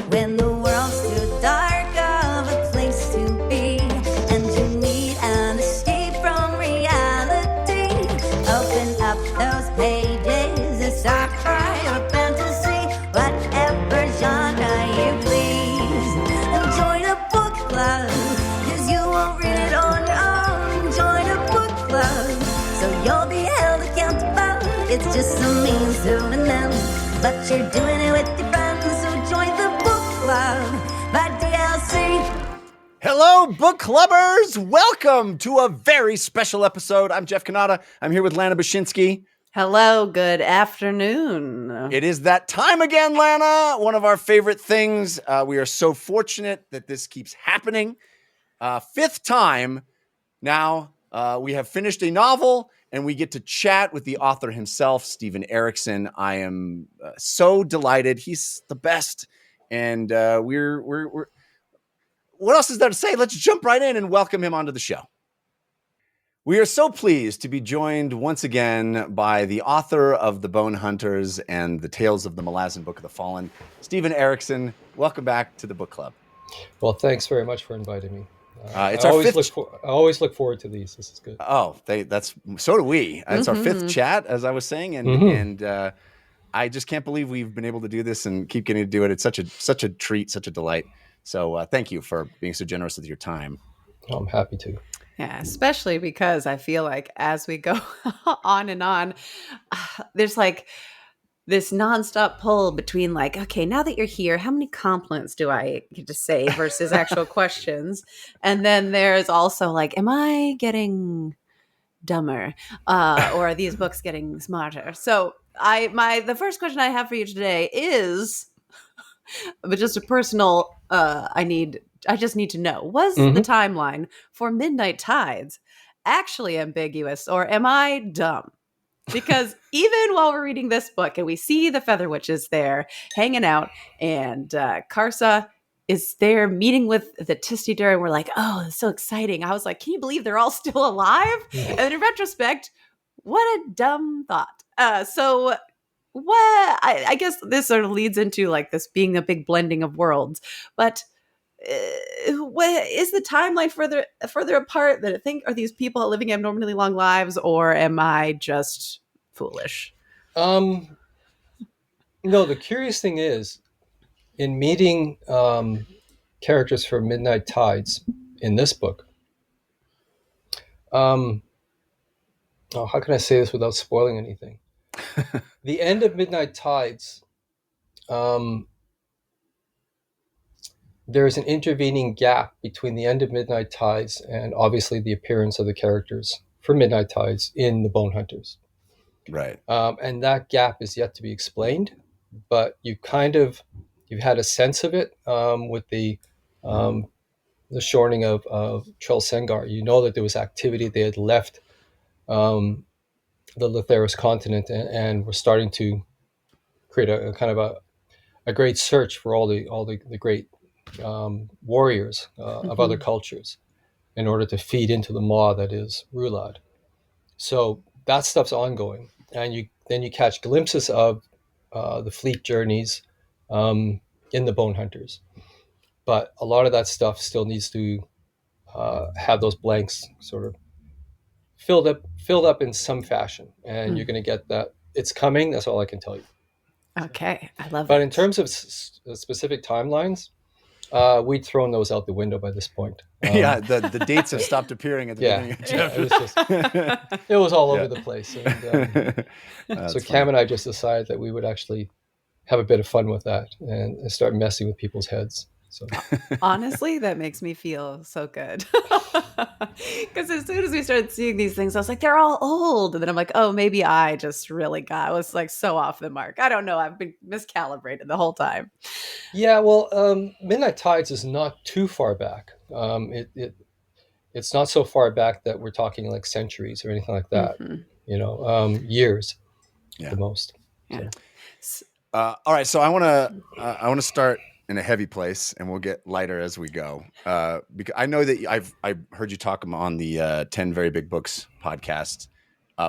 when the world's too dark of a place to be, and you need an escape from reality. Open up those pages, it's sci-fi or fantasy, whatever genre you please. And join a book club, 'cause you won't read it on your own. Join a book club, so you'll be held accountable. It's just a means to an end, but you're doing it with your friends, so join the book club by DLC. Hello, book clubbers! Welcome to a very special episode. I'm Jeff Kanata. I'm here with Lana Bashinsky. Hello, good afternoon. It is that time again, Lana. One of our favorite things. We are so fortunate that this keeps happening. Fifth time now. We have finished a novel, and we get to chat with the author himself, Steven Erikson. I am so delighted. He's the best, and we're. What else is there to say? Let's jump right in and welcome him onto the show. We are so pleased to be joined once again by the author of The Bonehunters and the Tales of the Malazan Book of the Fallen, Steven Erikson. Welcome back to the book club. Well, thanks very much for inviting me. It's I our always fifth. I always look forward to these. This is good. Oh, so do we. It's our fifth chat, as I was saying, and I just can't believe we've been able to do this and keep getting to do it. It's such a treat, such a delight. So thank you for being so generous with your time. I'm happy to. Yeah, especially because I feel like as we go on and on, there's like this nonstop pull between like, okay, now that you're here, how many compliments do I get to say versus actual questions? And then there's also like, am I getting dumber? Or are these books getting smarter? So the first question I have for you today is, but just a personal, I just need to know, was the timeline for Midnight Tides actually ambiguous, or am I dumb? Because even while we're reading this book and we see the Feather Witches there hanging out, and Karsa is there meeting with the Tistidur, and we're like, oh, it's so exciting. I was like, can you believe they're all still alive? And in retrospect, what a dumb thought. I guess this sort of leads into like this being a big blending of worlds, but what is the timeline further apart that I think, are these people living abnormally long lives, or am I just foolish? No, the curious thing is, in meeting characters for Midnight Tides in this book, how can I say this without spoiling anything? The end of Midnight Tides, there's an intervening gap between the end of Midnight Tides and obviously the appearance of the characters for Midnight Tides in the Bonehunters. Right. And that gap is yet to be explained, but you've had a sense of it with the shortening of Trell Sengar. You know that there was activity. They had left the Letheris continent and were starting to create a kind of a great search for all the great warriors of other cultures in order to feed into the maw that is Rulad. So that stuff's ongoing, and then you catch glimpses of the fleet journeys in the Bonehunters, but a lot of that stuff still needs to have those blanks sort of filled up in some fashion, and you're going to get that. It's coming. That's all I can tell you. Okay, I love it. But in terms of specific timelines, we'd thrown those out the window by this point. Yeah, the dates have stopped appearing at the beginning of chapter. It was all over the place. And, so Cam and I just decided that we would actually have a bit of fun with that and start messing with people's heads. So honestly, that makes me feel so good. Because as soon as we started seeing these things, I was like, they're all old. And then I'm like, oh, maybe I just really I was like so off the mark. I don't know. I've been miscalibrated the whole time. Yeah, well, Midnight Tides is not too far back. It's not so far back that we're talking like centuries or anything like that. Years at the most. Yeah. So. All right, so I want to start in a heavy place, and we'll get lighter as we go. Because I know that I've heard you talk on the 10 Very Big Books podcast,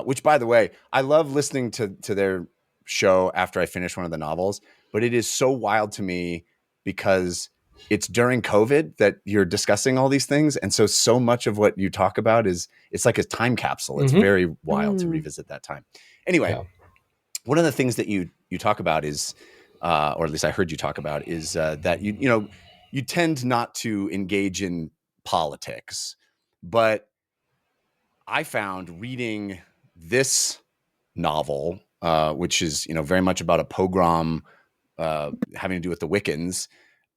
which, by the way, I love listening to their show after I finish one of the novels. But it is so wild to me because it's during COVID that you're discussing all these things. And so much of what you talk about it's like a time capsule. It's very wild to revisit that time. Anyway, one of the things that you talk about is, or at least I heard you talk about, is that you tend not to engage in politics, but I found reading this novel, which is very much about a pogrom having to do with the Wiccans,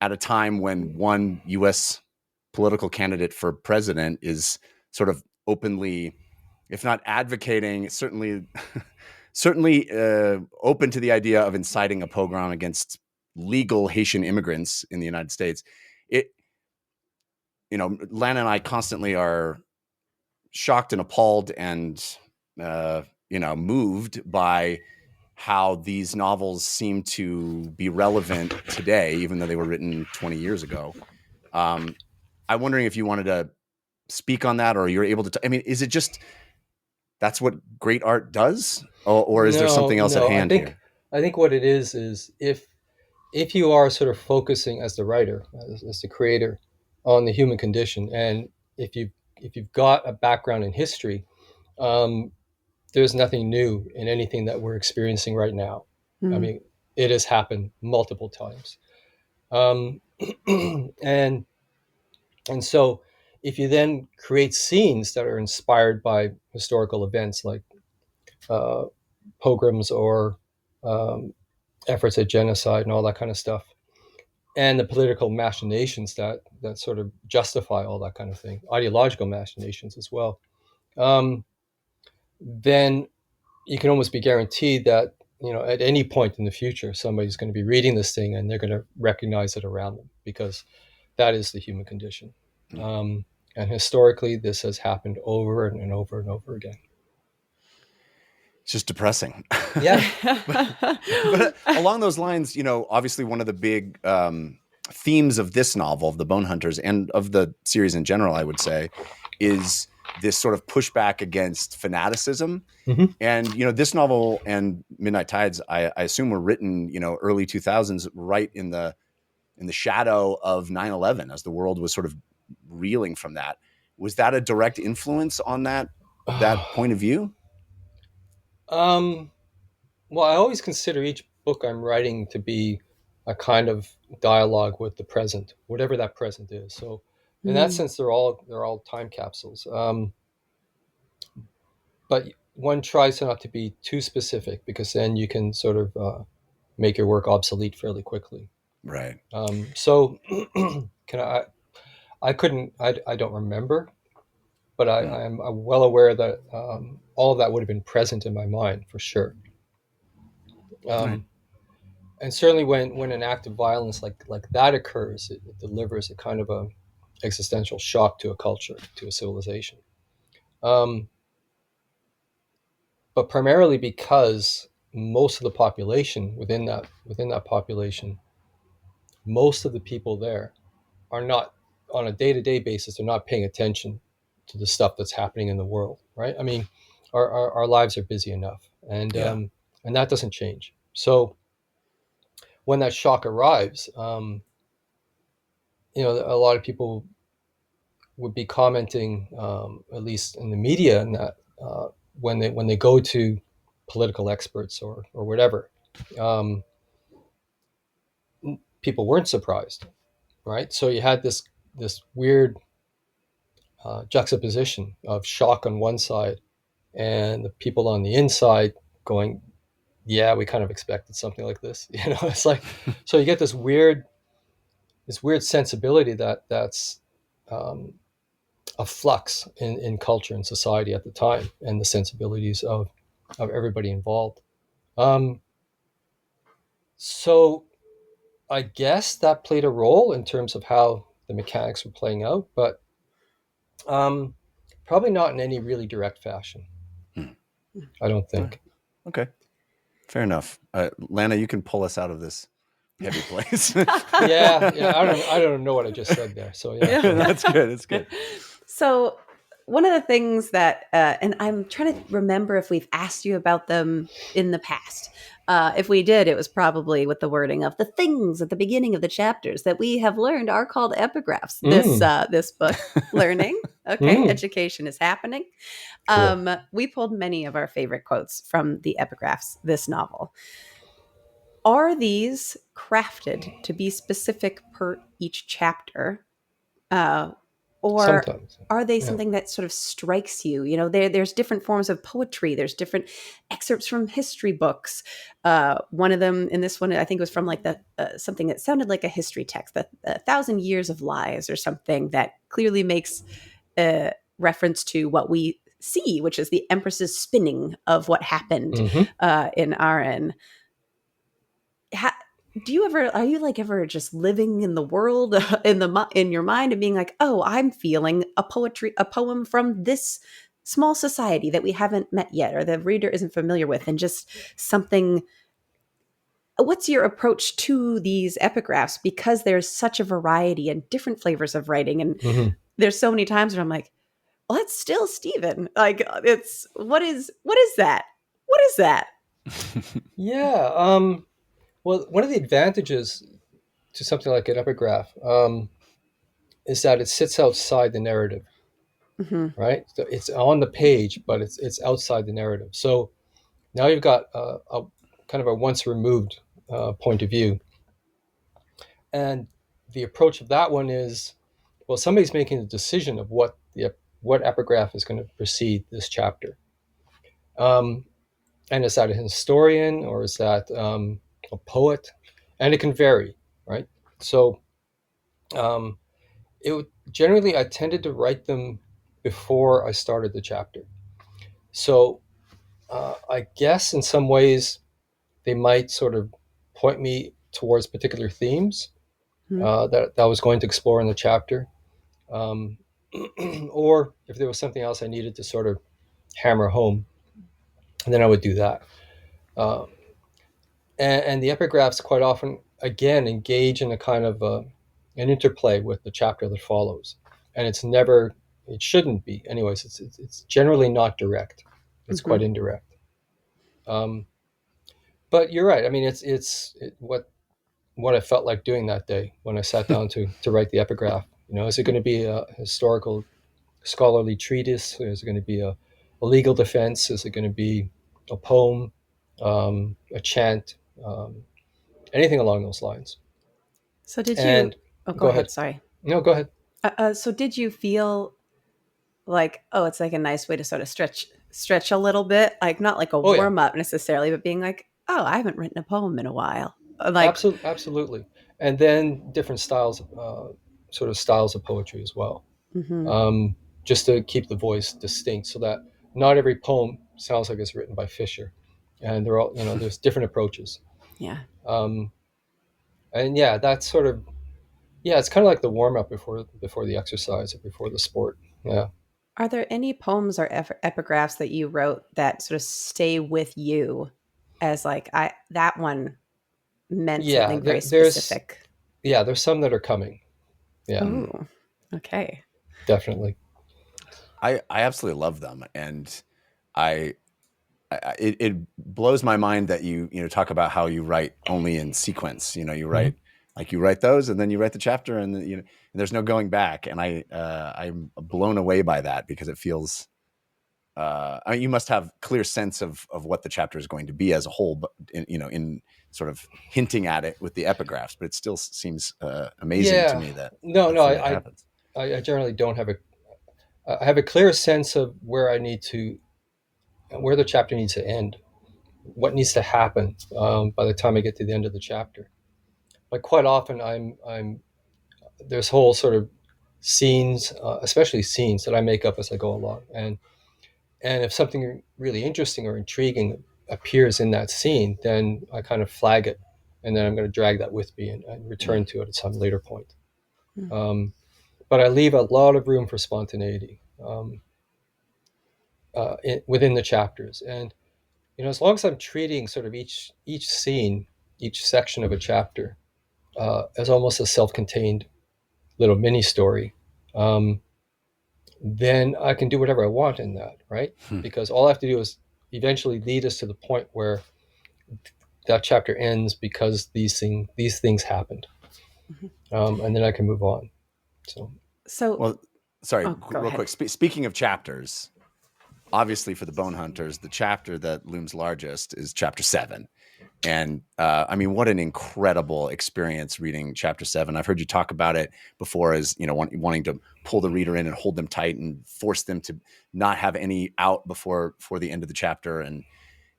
at a time when one U.S. political candidate for president is sort of openly, if not advocating, certainly open to the idea of inciting a pogrom against legal Haitian immigrants in the United States. Lana and I constantly are shocked and appalled and moved by how these novels seem to be relevant today, even though they were written 20 years ago. I'm wondering if you wanted to speak on that, or you're able to. Is it just that's what great art does, or is there something else at hand here? I think what it is if you are sort of focusing as the writer, as the creator, on the human condition, and if you've got a background in history, there's nothing new in anything that we're experiencing right now. It has happened multiple times, and so if you then create scenes that are inspired by historical events like pogroms or efforts at genocide and all that kind of stuff, and the political machinations that sort of justify all that kind of thing, ideological machinations as well, then you can almost be guaranteed that at any point in the future somebody's going to be reading this thing and they're going to recognize it around them, because that is the human condition. And historically this has happened over and over and over again. It's just depressing. Yeah. but along those lines, obviously one of the big themes of this novel, of the Bonehunters, and of the series in general, I would say, is this sort of pushback against fanaticism. And this novel and Midnight Tides, I assume, were written early 2000s, right in the shadow of 9/11, as the world was sort of reeling from that. Was that a direct influence on that point of view? Well, I always consider each book I'm writing to be a kind of dialogue with the present, whatever that present is. So in that sense, they're all time capsules. But one tries not to be too specific, because then you can sort of make your work obsolete fairly quickly. Right. So I don't remember, but I'm well aware that all of that would have been present in my mind for sure. Right. And certainly when an act of violence like that occurs, it delivers a kind of a existential shock to a culture, to a civilization. But primarily because most of the population within that population, most of the people there are not, on a day-to-day basis, they're not paying attention to the stuff that's happening in the world, right? Our lives are busy enough, and that doesn't change. So when that shock arrives, a lot of people would be commenting, at least in the media, and that when they go to political experts or whatever, people weren't surprised, right? So you had this weird juxtaposition of shock on one side and the people on the inside going, yeah, we kind of expected something like this. It's like, so you get this weird sensibility that's a flux in culture and society at the time, and the sensibilities of everybody involved. So I guess that played a role in terms of how the mechanics were playing out, but probably not in any really direct fashion. I don't think. Okay. Fair enough. Lana, you can pull us out of this heavy place. Yeah. I don't know what I just said there. So yeah. That's good. It's good. So one of the things that, and I'm trying to remember if we've asked you about them in the past. If we did, it was probably with the wording of the things at the beginning of the chapters that we have learned are called epigraphs. This book, learning, okay, education is happening. Cool. We pulled many of our favorite quotes from the epigraphs this novel. Are these crafted to be specific per each chapter? Or Sometimes. are they Yeah. something that sort of strikes you? You know, there's different forms of poetry. There's different excerpts from history books. One of them in this one, I think, was from like the something that sounded like a history text, the 1,000 Years of Lies, or something that clearly makes reference to what we see, which is the Empress's spinning of what happened in Aran. Do you ever, are you like ever just living in the world in your mind and being like, oh, I'm feeling a poem from this small society that we haven't met yet or the reader isn't familiar with, and just something? What's your approach to these epigraphs? Because there's such a variety and different flavors of writing, and there's so many times where I'm like, well, that's still Steven. Like, it's what is that? What is that? Yeah. Well, one of the advantages to something like an epigraph is that it sits outside the narrative, right? So it's on the page, but it's outside the narrative. So now you've got a kind of a once removed point of view, and the approach of that one is, well, somebody's making a decision of what epigraph is going to precede this chapter. And is that a historian or is that a poet? And it can vary, right? So generally I tended to write them before I started the chapter. So I guess in some ways they might sort of point me towards particular themes that I was going to explore in the chapter. Or if there was something else I needed to sort of hammer home, then I would do that. And the epigraphs quite often, again, engage in a kind of an interplay with the chapter that follows. And it shouldn't be. Anyways, it's generally not direct. It's quite indirect. But you're right. I mean, it's what I felt like doing that day when I sat down to write the epigraph. You know, is it going to be a historical scholarly treatise? Is it going to be a legal defense? Is it going to be a poem, a chant, anything along those lines? So did And you? Oh, go ahead. Sorry. No, go ahead. So did you feel like, oh, it's like a nice way to sort of stretch a little bit, like not like a Oh, yeah. warm up necessarily, but being like, oh, I haven't written a poem in a while. Like, Absolutely. And then different styles, sort of styles of poetry as well, just to keep the voice distinct, so that not every poem sounds like it's written by Fisher, and they're all, there's different approaches. Yeah. And yeah, that's sort of, it's kind of like the warm up before the exercise or before the sport. Yeah. Are there any poems or epigraphs that you wrote that sort of stay with you as like, that one meant something very specific? There's some that are coming. Yeah. Oh, okay. Definitely. I absolutely love them, and it blows my mind that you talk about how you write only in sequence. You write like you write those, and then you write the chapter, and and there's no going back. And I'm blown away by that, because it feels. I mean, you must have clear sense of what the chapter is going to be as a whole, but in sort of hinting at it with the epigraphs. But it still seems amazing to me that happens. I generally don't have I have a clear sense of where the chapter needs to end, what needs to happen by the time I get to the end of the chapter. But quite often there's whole sort of scenes, especially scenes that I make up as I go along. And if something really interesting or intriguing appears in that scene, then I kind of flag it, and then I'm going to drag that with me and return to it at some later point. But I leave a lot of room for spontaneity within the chapters. And as long as I'm treating sort of each scene, each section of a chapter as almost a self-contained little mini story, then I can do whatever I want in that, right? Because all I have to do is eventually lead us to the point where that chapter ends because these things happened, and then I can move on. So, Well, sorry, oh, go real ahead. quick. Speaking of chapters, obviously for the Bonehunters, the chapter that looms largest is chapter 7. And I mean, what an incredible experience reading chapter 7. I've heard you talk about it before as, wanting to pull the reader in and hold them tight and force them to not have any out before the end of the chapter. And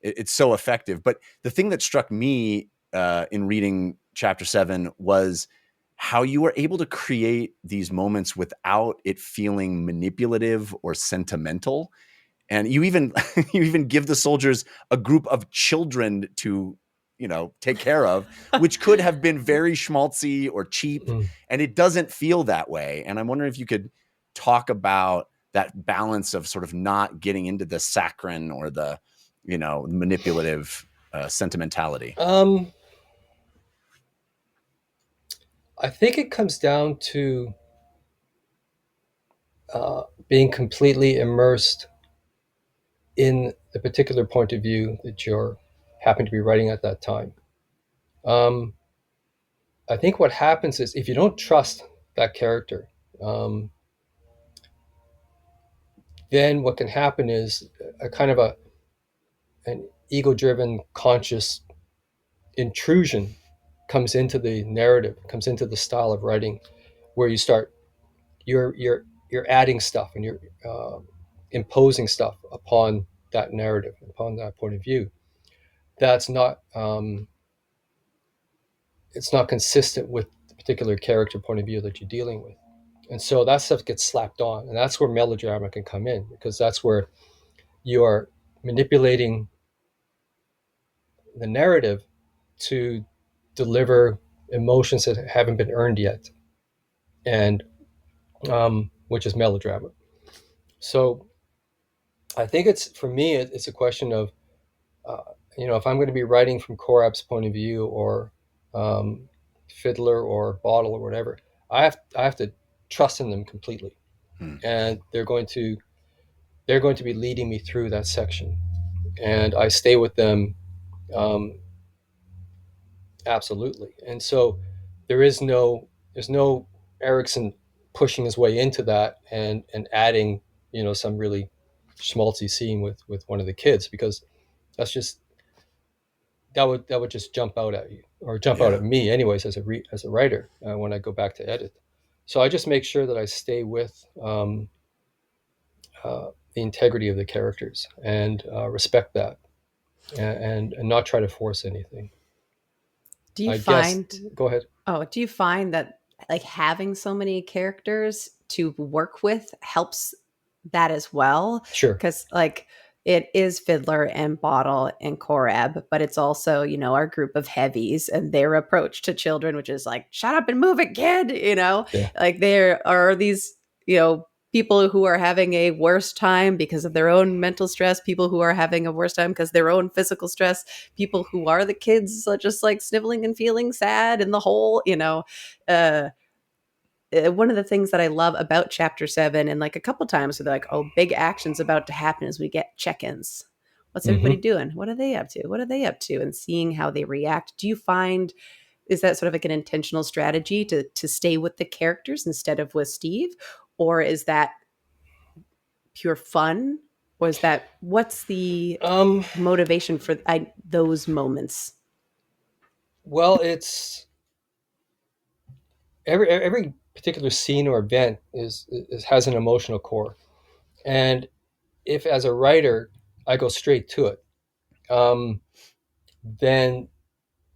it's so effective. But the thing that struck me in reading chapter 7 was how you were able to create these moments without it feeling manipulative or sentimental. And you even you even give the soldiers a group of children to take care of, which could have been very schmaltzy or cheap, and it doesn't feel that way. And I'm wondering if you could talk about that balance of sort of not getting into the saccharine or the manipulative sentimentality. I think it comes down to being completely immersed in the particular point of view that you're happen to be writing at that time. I think what happens is if you don't trust that character, then what can happen is a kind of an ego-driven, conscious intrusion comes into the narrative, comes into the style of writing, where you're adding stuff and you're imposing stuff upon that narrative, upon that point of view. That's not it's not consistent with the particular character point of view that you're dealing with. And so that stuff gets slapped on. And that's where melodrama can come in, because that's where you are manipulating the narrative to deliver emotions that haven't been earned yet, and which is melodrama. So I think for me, it's a question of, if I'm going to be writing from Korab's point of view, or Fiddler or Bottle or whatever, I have to trust in them completely, and they're going to be leading me through that section, and I stay with them absolutely. And so there's no Erikson pushing his way into that and adding some really schmaltzy scene with one of the kids, because that's just that would just jump out at you, or jump out at me anyways as a writer when I go back to edit. So I just make sure that I stay with the integrity of the characters, and respect that, and not try to force anything. Do you I find guess, go ahead. do you find that like having so many characters to work with helps that as well? Sure. Because like it is Fiddler and Bottle and Korab, but it's also, our group of heavies and their approach to children, which is like, shut up and move it, kid. Yeah. Like there are these, people who are having a worse time because of their own mental stress, people who are having a worse time because of their own physical stress, people who are the kids just like sniveling and feeling sad in the hole, one of the things that I love about chapter 7, and like a couple times where they're like, oh, big action's about to happen, as we get check-ins. What's everybody doing? What are they up to? What are they up to? And seeing how they react. Do you find, is that sort of like an intentional strategy to stay with the characters instead of with Steve? Or is that pure fun? Or is that, what's the motivation for those moments? Well, it's every particular scene or event has an emotional core, and if as a writer I go straight to it, then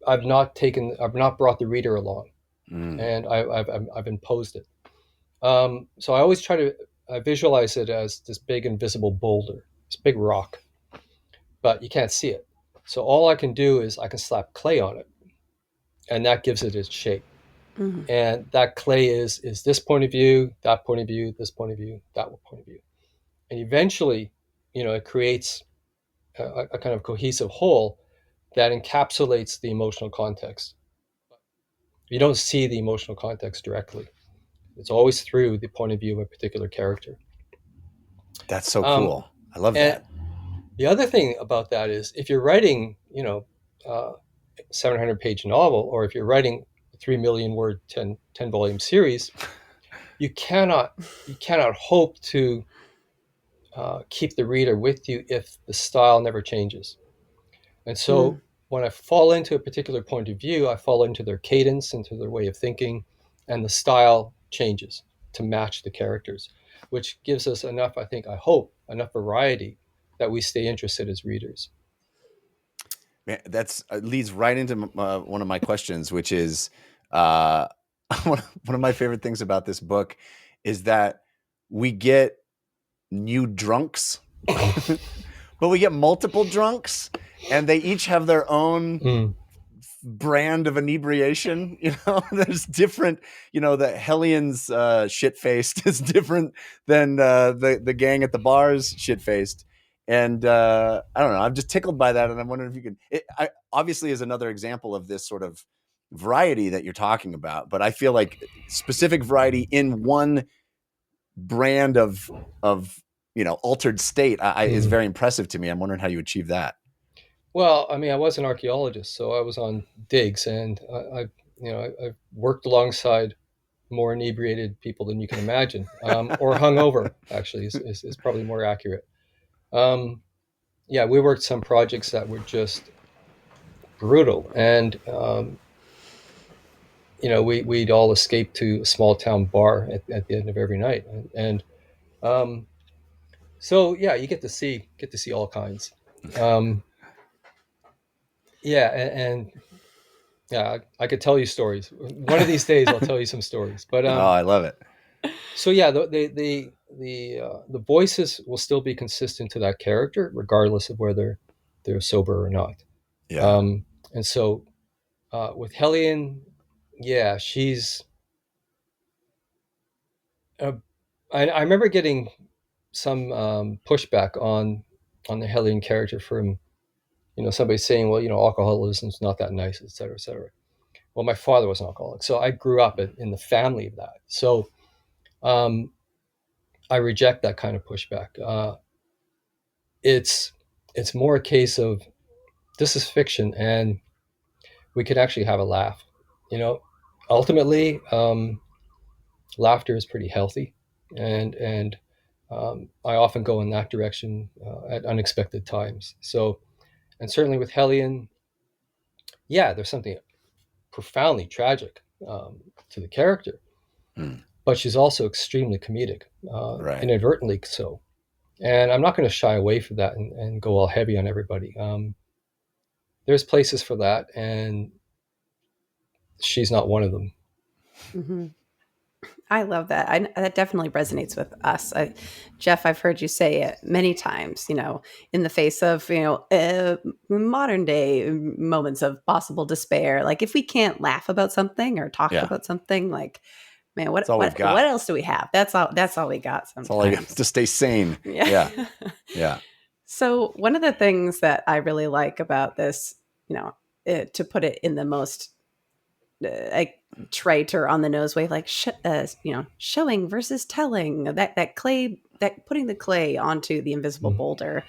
I've not brought the reader along, and I've imposed it. So I always try to visualize it as this big invisible boulder, this big rock, but you can't see it. So all I can do is I can slap clay on it, and that gives it its shape. And that clay is this point of view, that point of view, this point of view, that point of view, and eventually, it creates a kind of cohesive whole that encapsulates the emotional context. You don't see the emotional context directly; it's always through the point of view of a particular character. That's so Um, cool. I love and that. the other thing about that is if you're writing, 700-page novel, or if you're writing a 3 million word 10 volume series, you cannot hope to keep the reader with you if the style never changes. And so when I fall into a particular point of view, I fall into their cadence, into their way of thinking, and the style changes to match the characters, which gives us enough, I hope, enough variety that we stay interested as readers. Man, that's leads right into one of my questions, which is uh, one of my favorite things about this book is that we get new drunks, but we get multiple drunks, and they each have their own brand of inebriation. There's different. The Hellions shit faced is different than the gang at the bars shit faced. And I don't know. I'm just tickled by that, and I'm wondering if you can. I obviously is another example of this sort of variety that you're talking about, but I feel like specific variety in one brand of altered state is very impressive to me. I'm wondering how you achieve that. Well, I mean, I was an archaeologist, so I was on digs, and I worked alongside more inebriated people than you can imagine, or hungover. Actually, is probably more accurate. Yeah, we worked some projects that were just brutal, and we'd all escape to a small town bar at the end of every night, and so yeah, you get to see all kinds. Yeah, and yeah, I could tell you stories. One of these days, I'll tell you some stories. But Oh, I love it. so yeah, the voices will still be consistent to that character, regardless of whether they're sober or not. Yeah. And so with Hellion, yeah, she's. I remember getting some pushback on the Hellion character from somebody saying, well, alcoholism's not that nice, et cetera, et cetera. Well, my father was an alcoholic, so I grew up in the family of that. So I reject that kind of pushback. It's more a case of this is fiction, and we could actually have a laugh. Ultimately, laughter is pretty healthy, and I often go in that direction at unexpected times. So, and certainly with Hellion, yeah, there's something profoundly tragic to the character, but she's also extremely comedic, Right. inadvertently so. And I'm not going to shy away from that and go all heavy on everybody. There's places for that, and she's not one of them. Mm-hmm. I love that. That definitely resonates with us. Jeff, I've heard you say it many times, in the face of, modern day moments of possible despair. Like if we can't laugh about something or talk about something, like, man, what else do we have? That's all we got sometimes. That's all I got to stay sane. Yeah. Yeah. So one of the things that I really like about this, to put it in the most trite or on the nose way, like showing versus telling, that clay, that putting the clay onto the invisible boulder.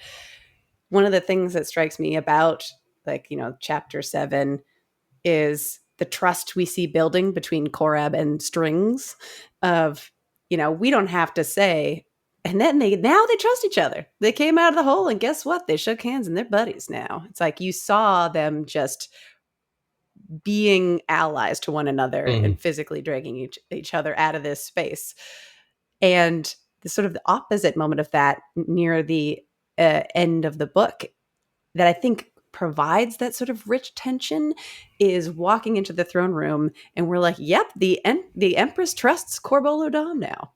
One of the things that strikes me about chapter 7 is the trust we see building between Korab and Strings of, we don't have to say, and then they trust each other. They came out of the hole and guess what? They shook hands and they're buddies now. It's like you saw them just being allies to one another and physically dragging each other out of this space. And the sort of the opposite moment of that near the end of the book that I think provides that sort of rich tension is walking into the throne room and we're like, yep, the Empress trusts Corbollo Dom now.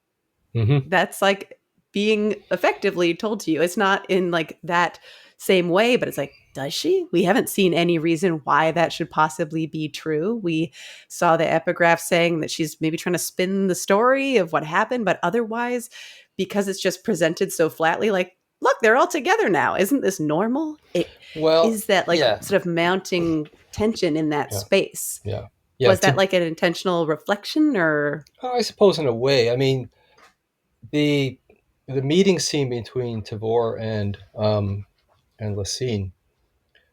Mm-hmm. That's like being effectively told to you. It's not in like that same way, but it's like, does she? We haven't seen any reason why that should possibly be true. We saw the epigraph saying that she's maybe trying to spin the story of what happened, but otherwise, because it's just presented so flatly, like, look, they're all together now. Isn't this normal? Is that sort of mounting tension in that space? Yeah. Was that like an intentional reflection or? I suppose in a way. I mean, the the meeting scene between Tavor and Lacine,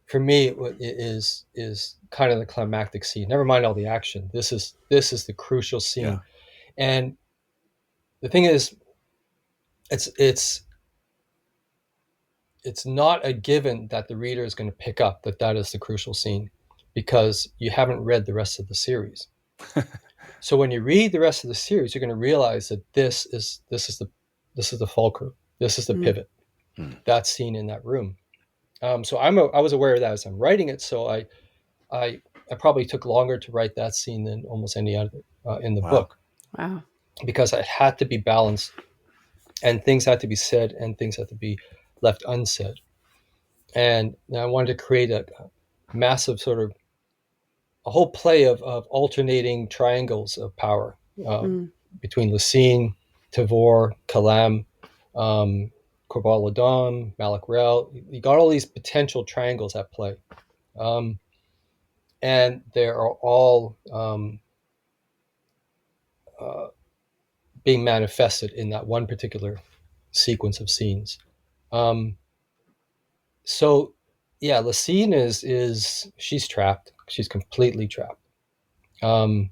for me, is kind of the climactic scene. Never mind all the action. This is the crucial scene. Yeah. And the thing is, it's not a given that the reader is going to pick up that is the crucial scene, because you haven't read the rest of the series. So when you read the rest of the series, you're going to realize that this is the fulcrum. This is the pivot. That scene in that room. So I was aware of that as I'm writing it. So I probably took longer to write that scene than almost any other in the book. Wow. Because it had to be balanced, and things had to be said and things had to be left unsaid. And I wanted to create a massive sort of a whole play of alternating triangles of power between Lacine, Tavor, Kalam, Corval Adam, Malik Rel. You got all these potential triangles at play. And they are all being manifested in that one particular sequence of scenes. So yeah, Lacine is she's trapped. She's completely trapped. And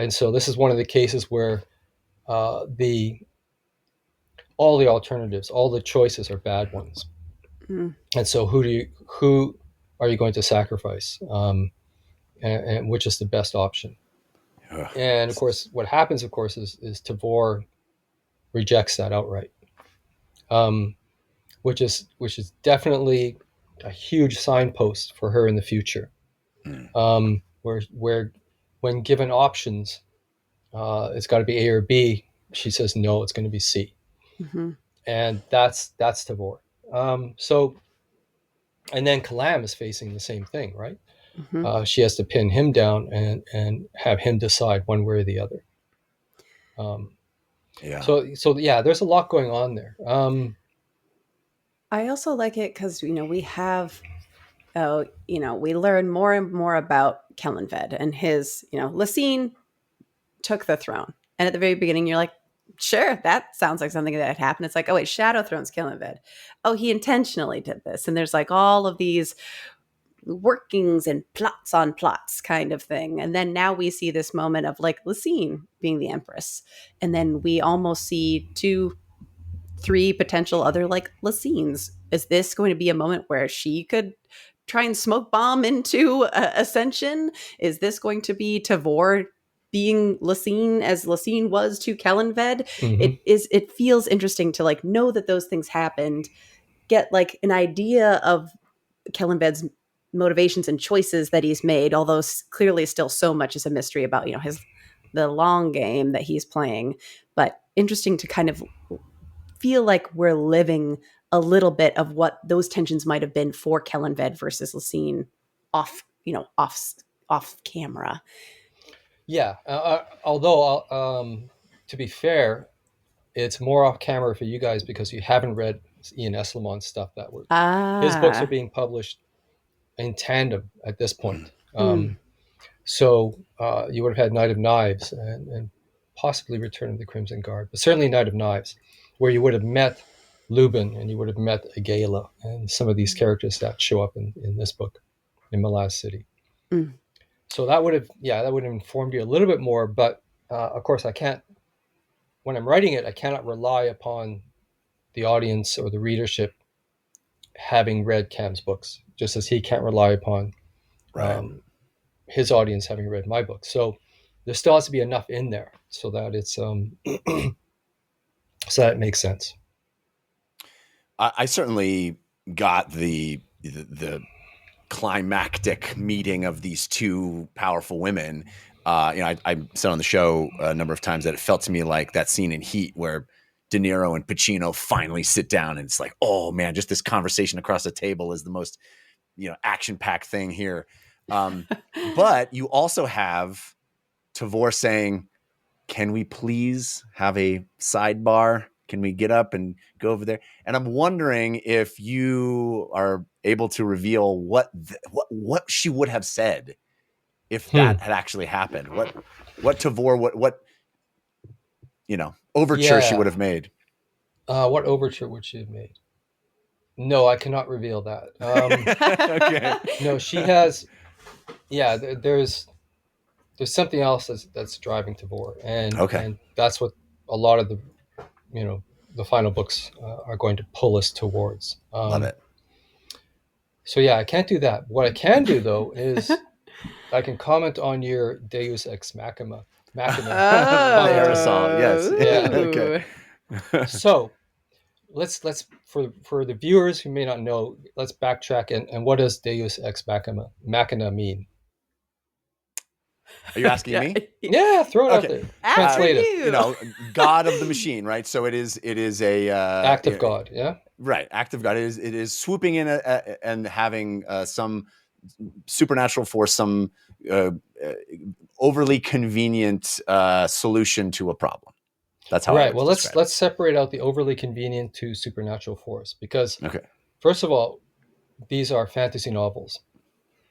so this is one of the cases where the all the alternatives, all the choices are bad ones. And so who are you going to sacrifice? And which is the best option? And of course, what happens, of course, is Tavor rejects that outright, which is definitely a huge signpost for her in the future, where when given options, it's got to be A or B. She says no, it's going to be C, and that's Tavor. So, and then Kalam is facing the same thing, right? She has to pin him down and have him decide one way or the other. So yeah, there's a lot going on there. I also like it because we have, we learn more and more about Kellanved and his, Lacine took the throne, and at the very beginning, you're like, sure, that sounds like something that had happened. It's like, oh wait, Shadow Throne's Kellanved. Oh, he intentionally did this, and there's like all of these workings and plots on plots kind of thing. And then now we see this moment of like Lacine being the Empress. And then we almost see 2-3 potential other like Lacines. Is this going to be a moment where she could try and smoke bomb into Ascension? Is this going to be Tavor being Lacine as Lacine was to Kellanved? It feels interesting to like know that those things happened, get like an idea of Kellanved's motivations and choices that he's made, although clearly still so much is a mystery about the long game that he's playing. But interesting to kind of feel like we're living a little bit of what those tensions might have been for Kellanved versus Lacine off camera. Yeah, although to be fair, it's more off camera for you guys because you haven't read Ian Esselmon's stuff. His books are being published in tandem at this point. So you would have had Knight of Knives and possibly Return of the Crimson Guard, but certainly Knight of Knives, where you would have met Lubin and you would have met Agela and some of these characters that show up in this book, in Malaz City. So that would have informed you a little bit more, but of course when I'm writing it, I cannot rely upon the audience or the readership having read Cam's books, just as he can't rely upon his audience having read my book. So there still has to be enough in there so that it's so that it makes sense. I certainly got the climactic meeting of these two powerful women. I said on the show a number of times that it felt to me like that scene in Heat where De Niro and Pacino finally sit down, and it's like, oh man, just this conversation across the table is the most, action-packed thing here. But you also have Tavor saying, can we please have a sidebar? Can we get up and go over there? And I'm wondering if you are able to reveal what she would have said if that had actually happened. What Tavor, what overture she would have made. What overture would she have made? No, I cannot reveal that. Okay. No, she has. Yeah, there's something else that's driving Tavor, Okay. and that's what a lot of the the final books are going to pull us towards. Love it. So yeah, I can't do that. What I can do though is I can comment on your Deus ex machina. Machina. My aerosol, yes. Yeah. Ooh. Okay. So let's for the viewers who may not know, let's backtrack and what does Deus ex machina mean? Are you asking Yeah. me? Yeah, throw it out Okay. there. After Translate it. you. You know, God of the machine, right? So it is a Act of God. Yeah. right? Act of God. It is swooping in and having some supernatural force, some overly convenient solution to a problem. That's how. Right. Well, let's separate out the overly convenient to supernatural force, because Okay. first of all, these are fantasy novels.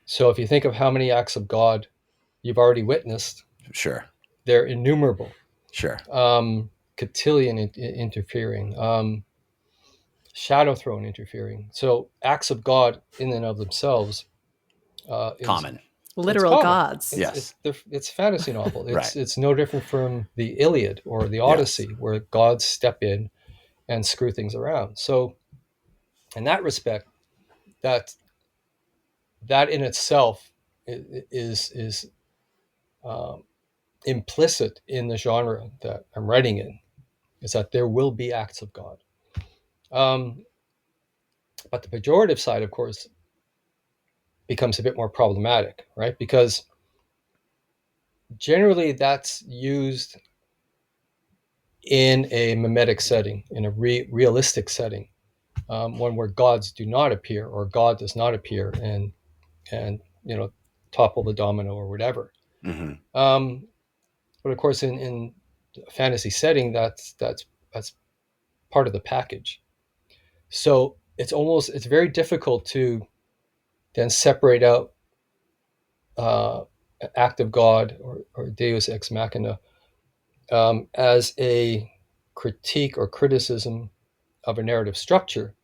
So if you think of how many acts of God you've already witnessed, Sure. they're innumerable. Sure. Cotillion interfering, Shadow Throne interfering. So acts of God in and of themselves Common. Literal common. gods. Yes. It's fantasy novel. Right. It's no different from the Iliad or the Odyssey, where gods step in and screw things around. So in that respect, that in itself is implicit in the genre that I'm writing in, is that there will be acts of God. But the pejorative side, of course, becomes a bit more problematic, right? Because generally that's used in a mimetic setting, in a realistic setting, one where gods do not appear, or God does not appear and topple the domino or whatever. Mm-hmm. But of course, in a fantasy setting, that's part of the package. So it's very difficult to then separate out act of God or Deus ex machina as a critique or criticism of a narrative structure,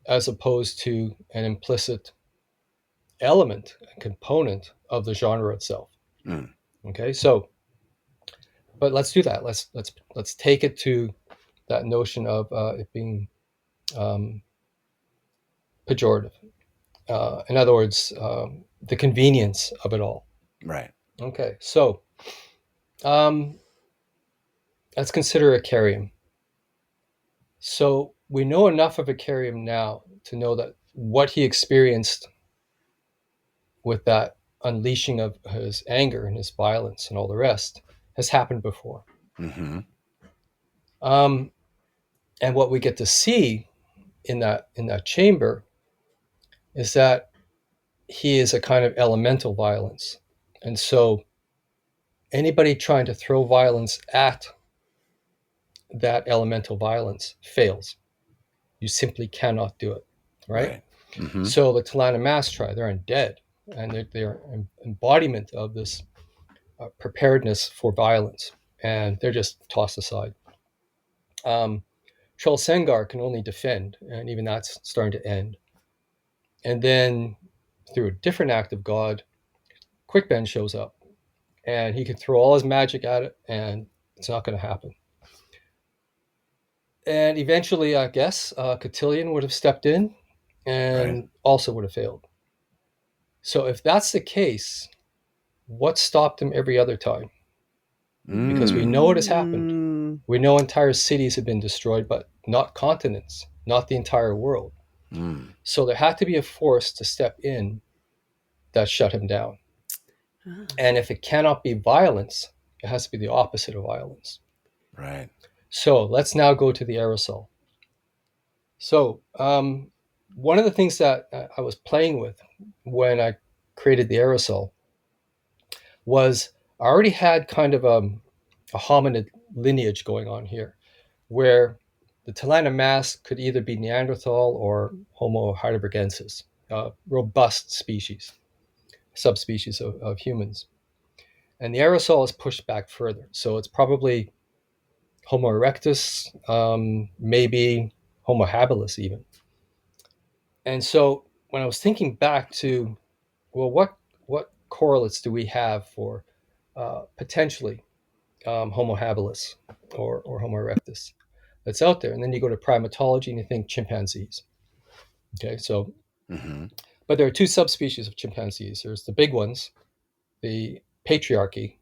as opposed to an implicit element, a component of the genre itself. Mm. Okay, so, but let's do that. Let's take it to that notion of it being pejorative. In other words, the convenience of it all. Right. Okay, so let's consider Icarium. So we know enough of Icarium now to know that what he experienced with that unleashing of his anger and his violence and all the rest has happened before. Mm-hmm. And what we get to see in that chamber is that he is a kind of elemental violence. And so anybody trying to throw violence at that elemental violence fails. You simply cannot do it, right? Mm-hmm. So the Talana Mass try, they're undead, and they're an embodiment of this preparedness for violence, and they're just tossed aside. Troll Sengar can only defend, and even that's starting to end. And then through a different act of God, Quickbend shows up, and he can throw all his magic at it, and it's not going to happen. And eventually, I guess, Cotillion would have stepped in and also would have failed. So if that's the case, what stopped him every other time? Because we know what has happened. We know entire cities have been destroyed, but not continents, not the entire world. So there had to be a force to step in that shut him down. And if it cannot be violence, it has to be the opposite of violence. Right. So let's now go to the aerosol. So one of the things that I was playing with when I created the aerosol was I already had kind of a hominid lineage going on here, where the Talana Mass could either be Neanderthal or Homo heidelbergensis, robust species, subspecies of humans. And the aerosol is pushed back further. So it's probably Homo erectus, maybe Homo habilis even. And so when I was thinking back to, well, what correlates do we have for potentially Homo habilis or Homo erectus that's out there? And then you go to primatology and you think chimpanzees. Okay, so, but there are two subspecies of chimpanzees. There's the big ones, the patriarchy,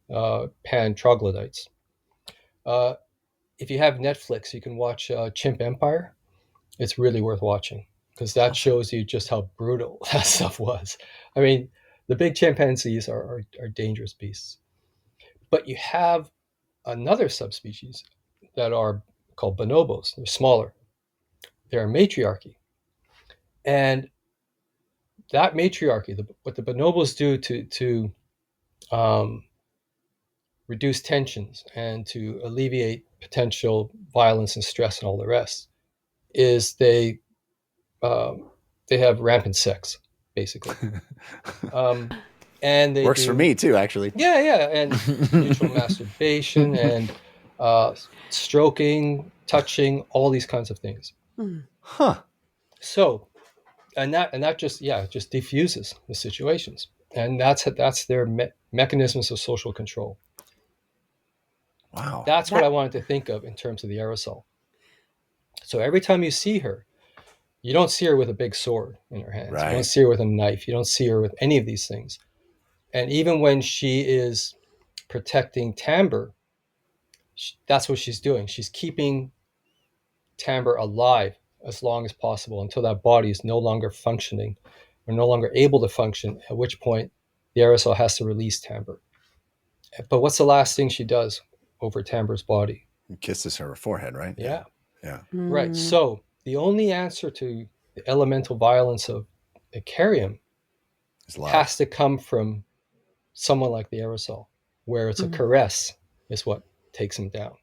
pan troglodytes. If you have Netflix, you can watch Chimp Empire. It's really worth watching because that shows you just how brutal that stuff was. I mean, the big chimpanzees are dangerous beasts. But you have another subspecies that are called bonobos. They're smaller. They're a matriarchy. And that matriarchy, what the bonobos do to reduce tensions and to alleviate potential violence and stress and all the rest, is they have rampant sex, basically. And they Works for me too, actually. Yeah, and mutual masturbation and stroking, touching, all these kinds of things. Huh. So, and that just diffuses the situations, and that's their mechanisms of social control. Wow. That's what I wanted to think of in terms of the aerosol. So every time you see her, you don't see her with a big sword in her hands. Right. You don't see her with a knife. You don't see her with any of these things. And even when she is protecting Tamber, that's what she's doing. She's keeping Tamber alive as long as possible until that body is no longer functioning or no longer able to function, at which point the aerosol has to release Tamber. But what's the last thing she does over Tamber's body? He kisses her forehead, right? Yeah. Mm. Right. So the only answer to the elemental violence of Icarium has to come from someone like the aerosol, where it's a caress is what takes him down.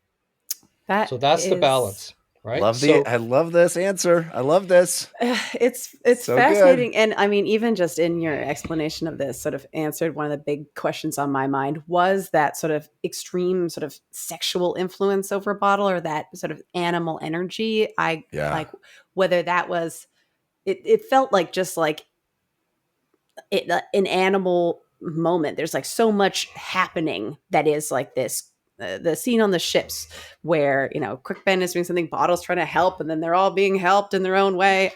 So that's the balance, right? I love this answer. I love this. It's So fascinating. good. And I mean, even just in your explanation of this sort of answered one of the big questions on my mind, was that sort of extreme sort of sexual influence over Bottle, or that sort of animal energy. Like whether that was, it felt like just like an animal moment. There's like so much happening that is like this. The scene on the ships where, you know, Quick Ben is doing something, Bottle's trying to help, and then they're all being helped in their own way,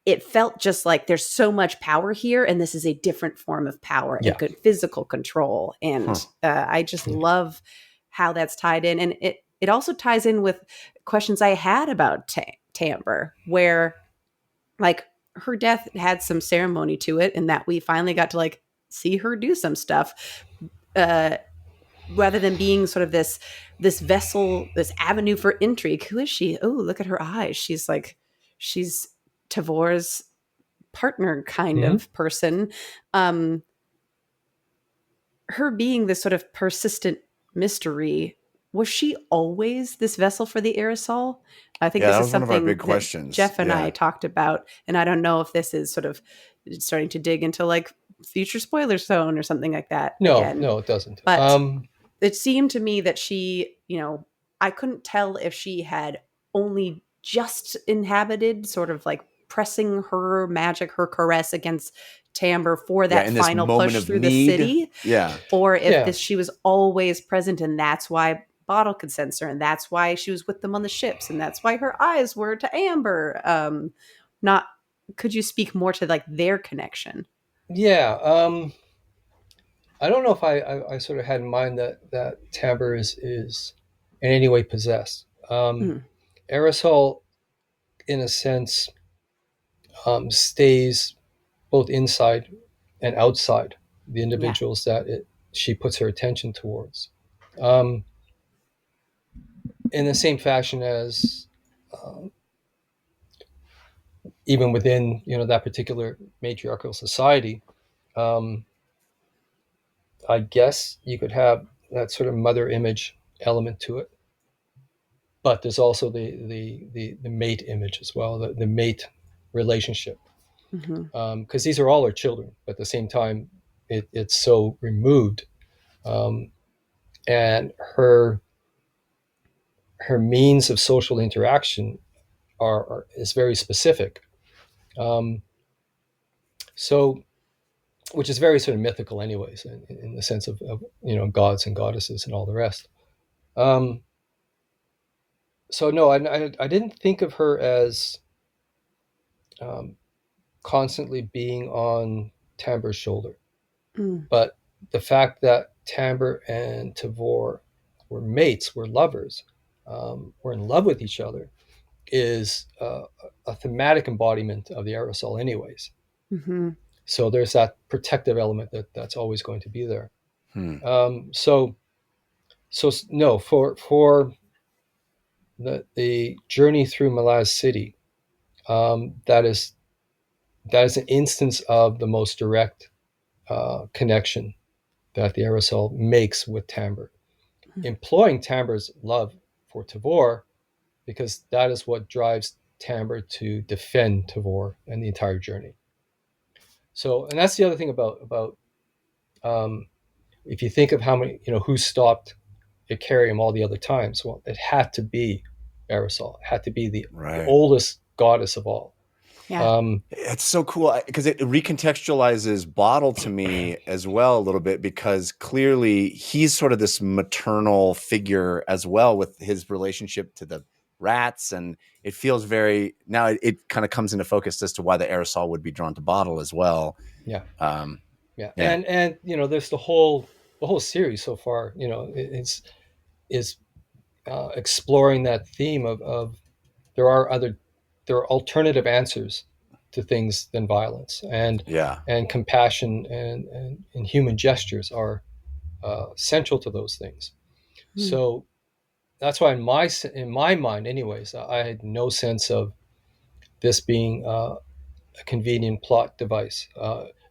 it felt just like there's so much power here, and this is a different form of power and good physical control. And I just love how that's tied in. And it also ties in with questions I had about Tamber, where like her death had some ceremony to it, and that we finally got to like see her do some stuff. Rather than being sort of this vessel, this avenue for intrigue. Who is she? Oh, look at her eyes. She's Tavor's partner kind of person. Her being this sort of persistent mystery, was she always this vessel for the aerosol? I think this is something one of our big questions. Jeff and I talked about, and I don't know if this is sort of starting to dig into like future spoiler zone or something like that. No, it doesn't. But it seemed to me that she, you know, I couldn't tell if she had only just inhabited, sort of like pressing her magic, her caress against Tamber for that final push through the city. Yeah. Or if she was always present, and that's why Bottle could sense her, and that's why she was with them on the ships, and that's why her eyes were to Amber. Could you speak more to like their connection? Yeah. I don't know if I sort of had in mind that Tamber is in any way possessed. Aerosol, in a sense, stays both inside and outside the individuals that she puts her attention towards. In the same fashion as even within that particular matriarchal society, I guess you could have that sort of mother image element to it, but there's also the mate image as well, the mate relationship, because these are all her children, but at the same time it's so removed, and her her means of social interaction is very specific. So, which is very sort of mythical, anyways, in the sense of gods and goddesses and all the rest. So no, I didn't think of her as constantly being on Tamber's shoulder, but the fact that Tamber and Tavor were mates, were lovers, were in love with each other, is a thematic embodiment of the aerosol, anyways. Mm-hmm. So there's that protective element that's always going to be there. So no, for the journey through Malaz City, that is an instance of the most direct connection that the aerosol makes with Tamber, employing Tamber's love for Tavor, because that is what drives Tamber to defend Tavor and the entire journey. So, and that's the other thing about if you think of how many, who stopped Icarium all the other times, well, it had to be Aerosol. It had to be the oldest goddess of all. Yeah. It's so cool because it recontextualizes Bottle to me as well a little bit, because clearly he's sort of this maternal figure as well with his relationship to the rats, and it feels very now it kind of comes into focus as to why the aerosol would be drawn to Bottle as well. Yeah. And there's the whole series so far, is exploring that theme of there are alternative answers to things than violence, and compassion and human gestures are central to those things. So that's why in my mind, anyways, I had no sense of this being a convenient plot device.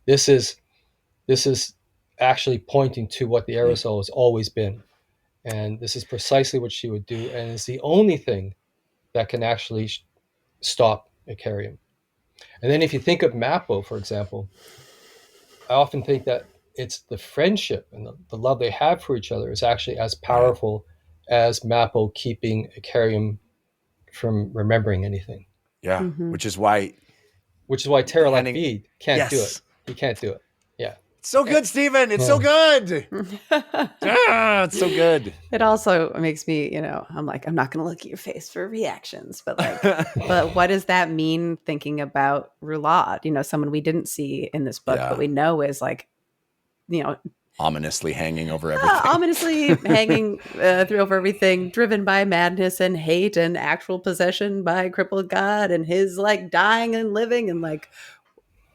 This is actually pointing to what the aerosol has always been, and this is precisely what she would do, and it's the only thing that can actually stop Icarium. And then if you think of Mappo, for example, I often think that it's the friendship and the love they have for each other is actually as powerful as Mappo keeping Icarium from remembering anything. Yeah, which is why Terra Like Bede can't do it. He can't do it. Yeah. It's so good, Steven. It's so good. It's so good. It also makes me, I'm like, I'm not going to look at your face for reactions, but but what does that mean thinking about Roulade? Someone we didn't see in this book, but we know is like, ominously hanging over everything. Ominously hanging through over everything, driven by madness and hate and actual possession by crippled God and his like dying and living, and like,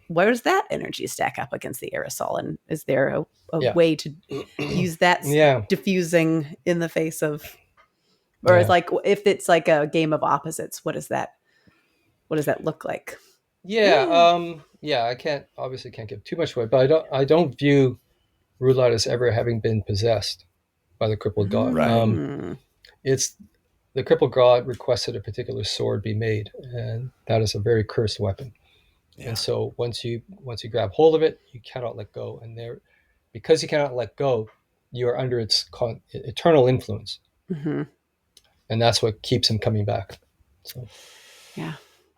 where does that energy stack up against the aerosol? And is there a way to use that diffusing in the face of, or it's like, if it's like a game of opposites, what does that look like? I obviously can't give too much away, but I don't view Roulade as ever having been possessed by the crippled god. It's the crippled god requested a particular sword be made, and that is a very cursed weapon. And so once you grab hold of it, you cannot let go. And because you cannot let go, you are under its eternal influence. And that's what keeps him coming back. So,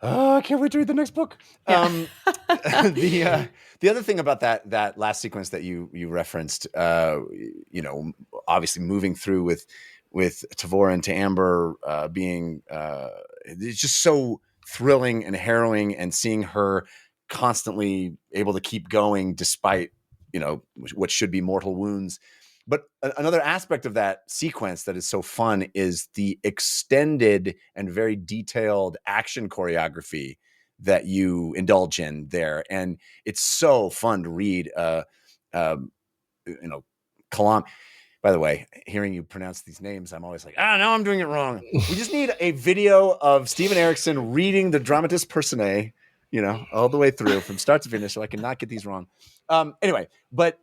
I can't wait to read the next book. The other thing about that last sequence that you referenced, obviously moving through with Tavor and Tamber being it's just so thrilling and harrowing, and seeing her constantly able to keep going despite what should be mortal wounds. But another aspect of that sequence that is so fun is the extended and very detailed action choreography that you indulge in there, and it's so fun to read. Kalam. By the way, hearing you pronounce these names, I'm always like, no, I'm doing it wrong. We just need a video of Steven Erikson reading the Dramatis Personae, all the way through from start to finish, so I cannot get these wrong. Anyway, but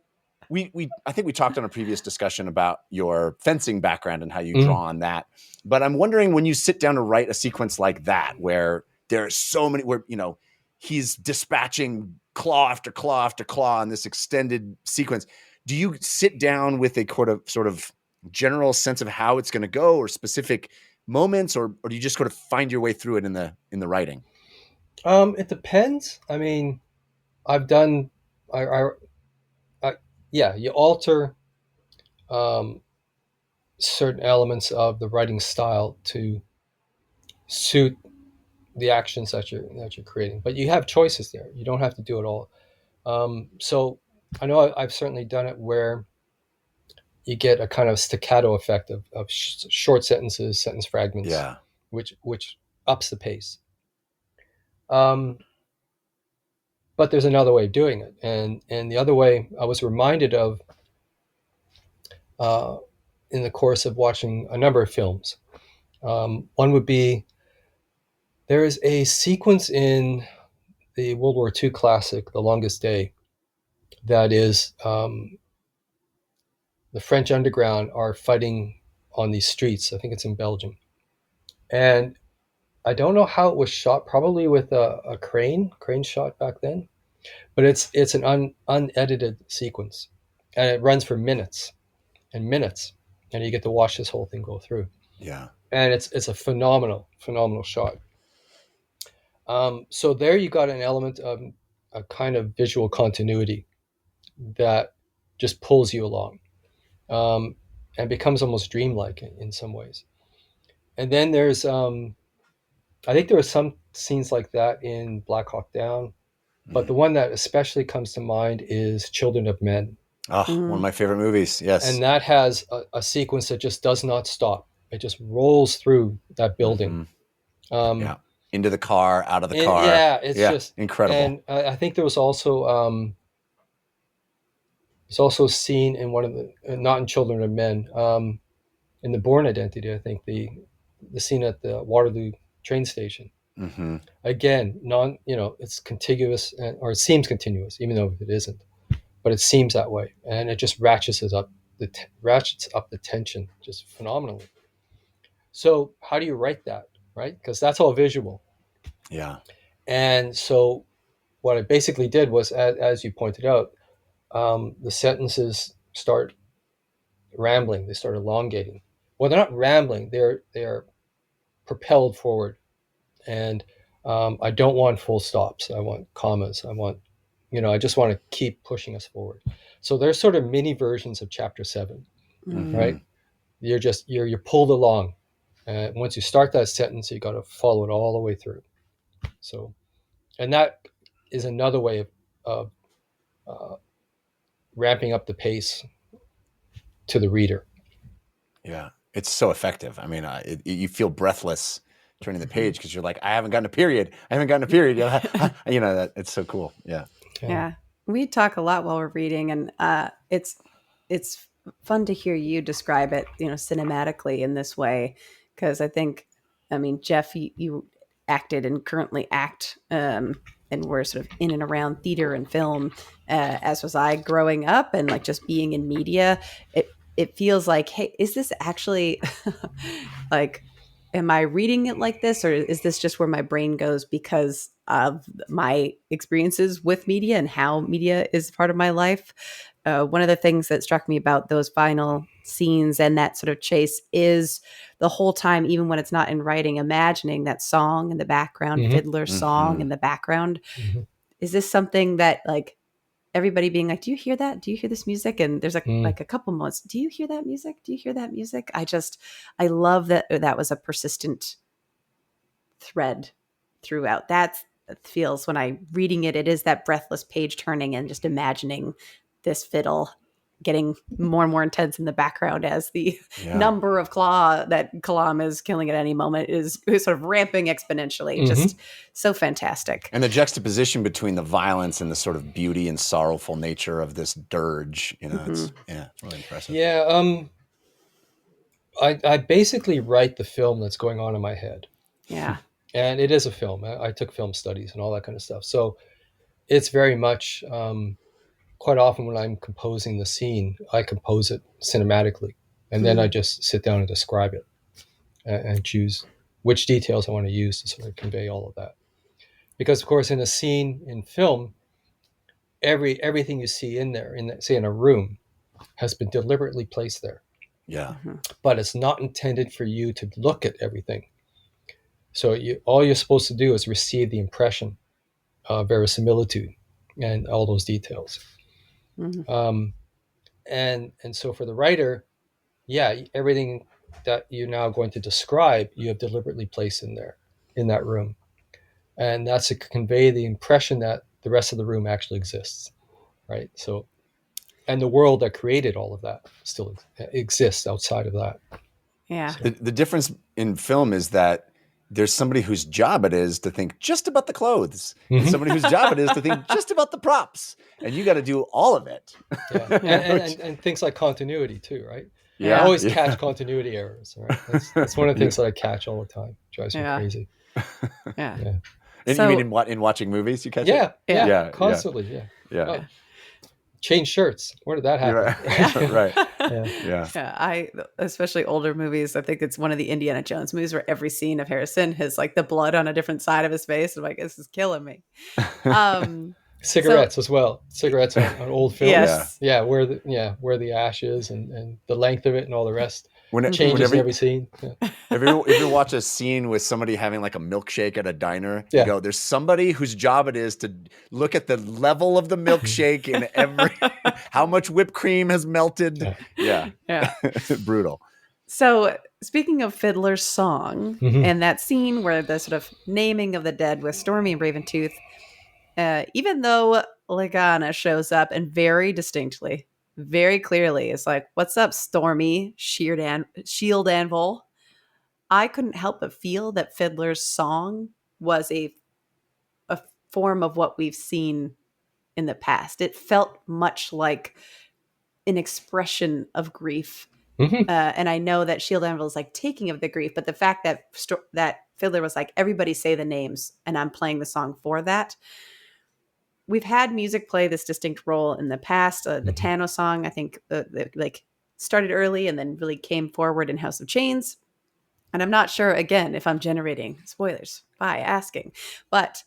I think we talked on a previous discussion about your fencing background and how you draw on that. But I'm wondering, when you sit down to write a sequence like that, where there are so many, where he's dispatching claw after claw after claw in this extended sequence, do you sit down with a sort of general sense of how it's going to go, or specific moments, or do you just sort of find your way through it in the writing? It depends. I mean, I've done, I yeah, you alter um, certain elements of the writing style to suit the actions that you're creating, but you have choices there. You don't have to do it all. So I know I've certainly done it where you get a kind of staccato effect of short sentences, sentence fragments, Yeah. which ups the pace. But there's another way of doing it, and the other way I was reminded of uh, in the course of watching a number of films. One would be, there is a sequence in the World War II classic, The Longest Day, that is the French underground are fighting on these streets. I think it's in Belgium. And I don't know how it was shot, probably with a crane shot back then. But it's an unedited sequence. And it runs for minutes and minutes. And you get to watch this whole thing go through. Yeah. And it's a phenomenal shot. So there you got an element of a kind of visual continuity that just pulls you along, and becomes almost dreamlike in some ways. And then there's, I think there are some scenes like that in Black Hawk Down, but the one that especially comes to mind is Children of Men. Oh, one of my favorite movies. Yes. And that has a sequence that just does not stop. It just rolls through that building. Yeah. Into the car, out of the car. Yeah, it's just incredible. And I think there was also a scene in one of the, not in Children of Men, in The Bourne Identity, I think the scene at the Waterloo train station. Mm-hmm. Again, it's contiguous, or it seems continuous, even though it isn't, but it seems that way, and it just ratchets up the tension just phenomenally. So how do you write that, right? Because that's all visual. Yeah. And so what I basically did was, as you pointed out, the sentences start rambling. They start elongating. Well, they're not rambling. They're propelled forward. And I don't want full stops. I want commas. I just want to keep pushing us forward. So there's sort of mini versions of chapter 7, right? You're pulled along. Once you start that sentence, you got to follow it all the way through. So, and that is another way of ramping up the pace to the reader. Yeah, it's so effective. I mean, you feel breathless turning the page because you're like, I haven't gotten a period. That it's so cool. Yeah. We talk a lot while we're reading, and it's fun to hear you describe it, cinematically in this way, because Jeff, you acted and currently act, and we're sort of in and around theater and film, as was I growing up, and like just being in media. It feels like, hey, is this actually like, am I reading it like this, or is this just where my brain goes because of my experiences with media and how media is part of my life? One of the things that struck me about those final scenes and that sort of chase is the whole time, even when it's not in writing, imagining that song in the background, Fiddler song in the background. Is this something that, like, everybody being like, do you hear that? Do you hear this music? And there's like a couple moments. Do you hear that music? Do you hear that music? I love that was a persistent thread throughout. That feels, when I reading it, it is that breathless page turning and just imagining this fiddle getting more and more intense in the background as the number of Kalam is killing at any moment is sort of ramping exponentially. Just so fantastic. And the juxtaposition between the violence and the sort of beauty and sorrowful nature of this dirge, it's really impressive. Yeah. I basically write the film that's going on in my head. Yeah. And it is a film. I took film studies and all that kind of stuff. So it's very much, quite often when I'm composing the scene, I compose it cinematically, and then I just sit down and describe it and choose which details I want to use to sort of convey all of that. Because of course, in a scene in film, everything you see in there, say in a room, has been deliberately placed there. Yeah. but it's not intended for you to look at everything. So all you're supposed to do is receive the impression, verisimilitude, and all those details. And so for the writer, everything that you're now going to describe, you have deliberately placed in there, in that room. And that's to convey the impression that the rest of the room actually exists, right? So, and the world that created all of that still exists outside of that. Yeah. So, The difference in film is that there's somebody whose job it is to think just about the clothes, and somebody whose job it is to think just about the props, and you got to do all of it. and things like continuity too, right? Yeah. I always catch continuity errors, right? That's one of the things that I catch all the time. Drives me crazy. Yeah. And you mean in watching movies you catch it? Yeah, constantly. Yeah. Oh, change shirts. Where did that happen? Right. Yeah. I especially older movies. I think it's one of the Indiana Jones movies where every scene of Harrison has like the blood on a different side of his face. I'm like, this is killing me. Cigarettes as well. Cigarettes on old films. Yes. Yeah, where the ash is and the length of it and all the rest. Changes in every scene. Yeah. If you watch a scene with somebody having like a milkshake at a diner, you go, there's somebody whose job it is to look at the level of the milkshake and how much whipped cream has melted. Yeah. Brutal. So speaking of Fiddler's song and that scene where the sort of naming of the dead with Stormy and Raventooth, even though Lagana shows up and very distinctly, very clearly is like, what's up, Stormy, Shield Anvil? I couldn't help but feel that Fiddler's song was a form of what we've seen in the past. It felt much like an expression of grief. And I know that Shield Anvil is like taking of the grief, but the fact that that Fiddler was like, everybody say the names and I'm playing the song for that. We've had music play this distinct role in the past. The Tano song, I think, like started early and then really came forward in House of Chains. And I'm not sure, again, if I'm generating spoilers by asking, but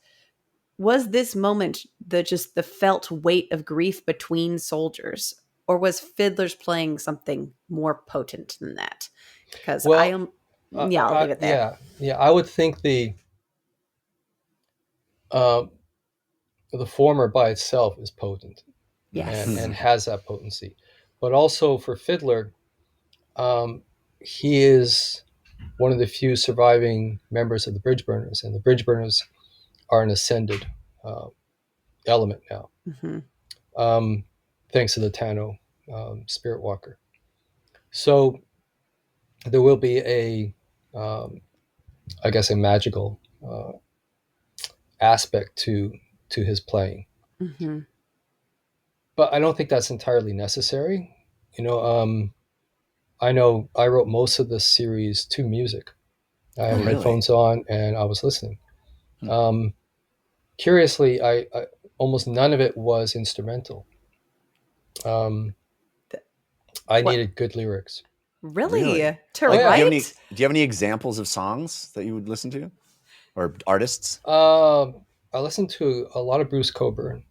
was this moment the felt weight of grief between soldiers, or was Fiddler's playing something more potent than that? Because I'll leave it there. Yeah. I would think the former by itself is potent, and has that potency, but also for Fiddler, he is one of the few surviving members of the Bridgeburners, and the Bridgeburners are an ascended element now, thanks to the Tano Spirit Walker. So there will be a magical aspect to his playing. But I don't think that's entirely necessary. I know I wrote most of the series to music. I had headphones on and I was listening. Curiously, I almost none of it was instrumental. I needed good lyrics. Really? To write? write? Do you have any examples of songs that you would listen to, or artists? I listened to a lot of Bruce Cockburn,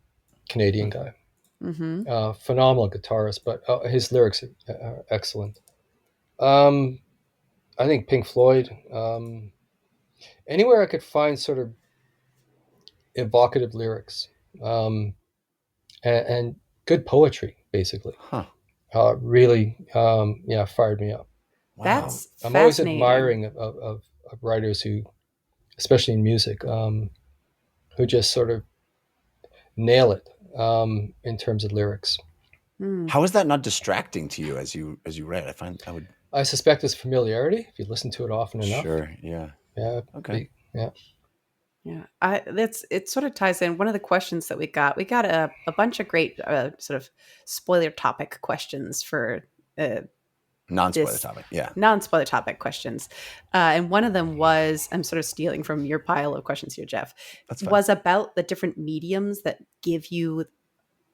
Canadian guy. Phenomenal guitarist, but his lyrics are excellent. I think Pink Floyd. Anywhere I could find sort of evocative lyrics, and good poetry, basically. Really, fired me up. Wow. That's I'm always admiring of writers who, especially in music, who just sort of nail it in terms of lyrics. How is that not distracting to you as you read? I suspect it's familiarity. If you listen to it often enough. Sure. Yeah. Yeah. Okay. Yeah. Yeah. It sort of ties in. One of the questions that we got a bunch of great sort of spoiler topic questions for non-spoiler topic. Yeah. Non-spoiler topic questions. And one of them was, I'm sort of stealing from your pile of questions here, Jeff. That's fine. Was about the different mediums that give you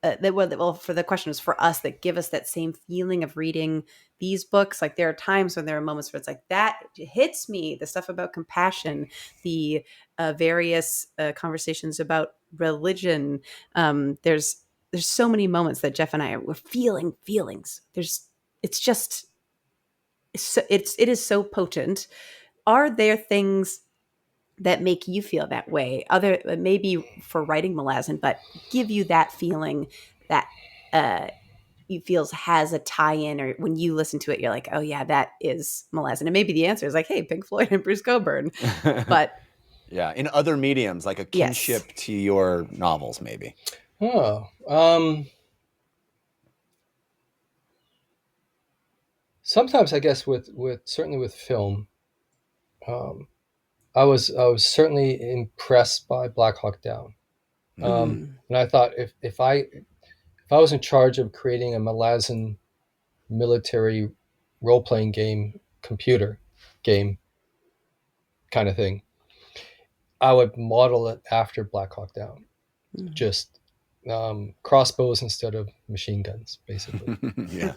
for the question was for us that give us that same feeling of reading these books. Like there are times when there are moments where it's like that hits me, the stuff about compassion, the various conversations about religion. There's so many moments that Jeff and I were feeling feelings. It's just it is so potent. Are there things that make you feel that way, other maybe for writing Malazan, but give you that feeling that you feels has a tie-in, or when you listen to it you're like, oh yeah, that is Malazan? And maybe the answer is like, hey, Pink Floyd and Bruce Cockburn. But yeah, in other mediums, like a kinship yes. to your novels, maybe. Oh, sometimes I guess with certainly with film, I was certainly impressed by Black Hawk Down, Mm. and I thought if I was in charge of creating a Malazan military role playing game, computer game kind of thing, I would model it after Black Hawk Down, just crossbows instead of machine guns, basically. Yeah.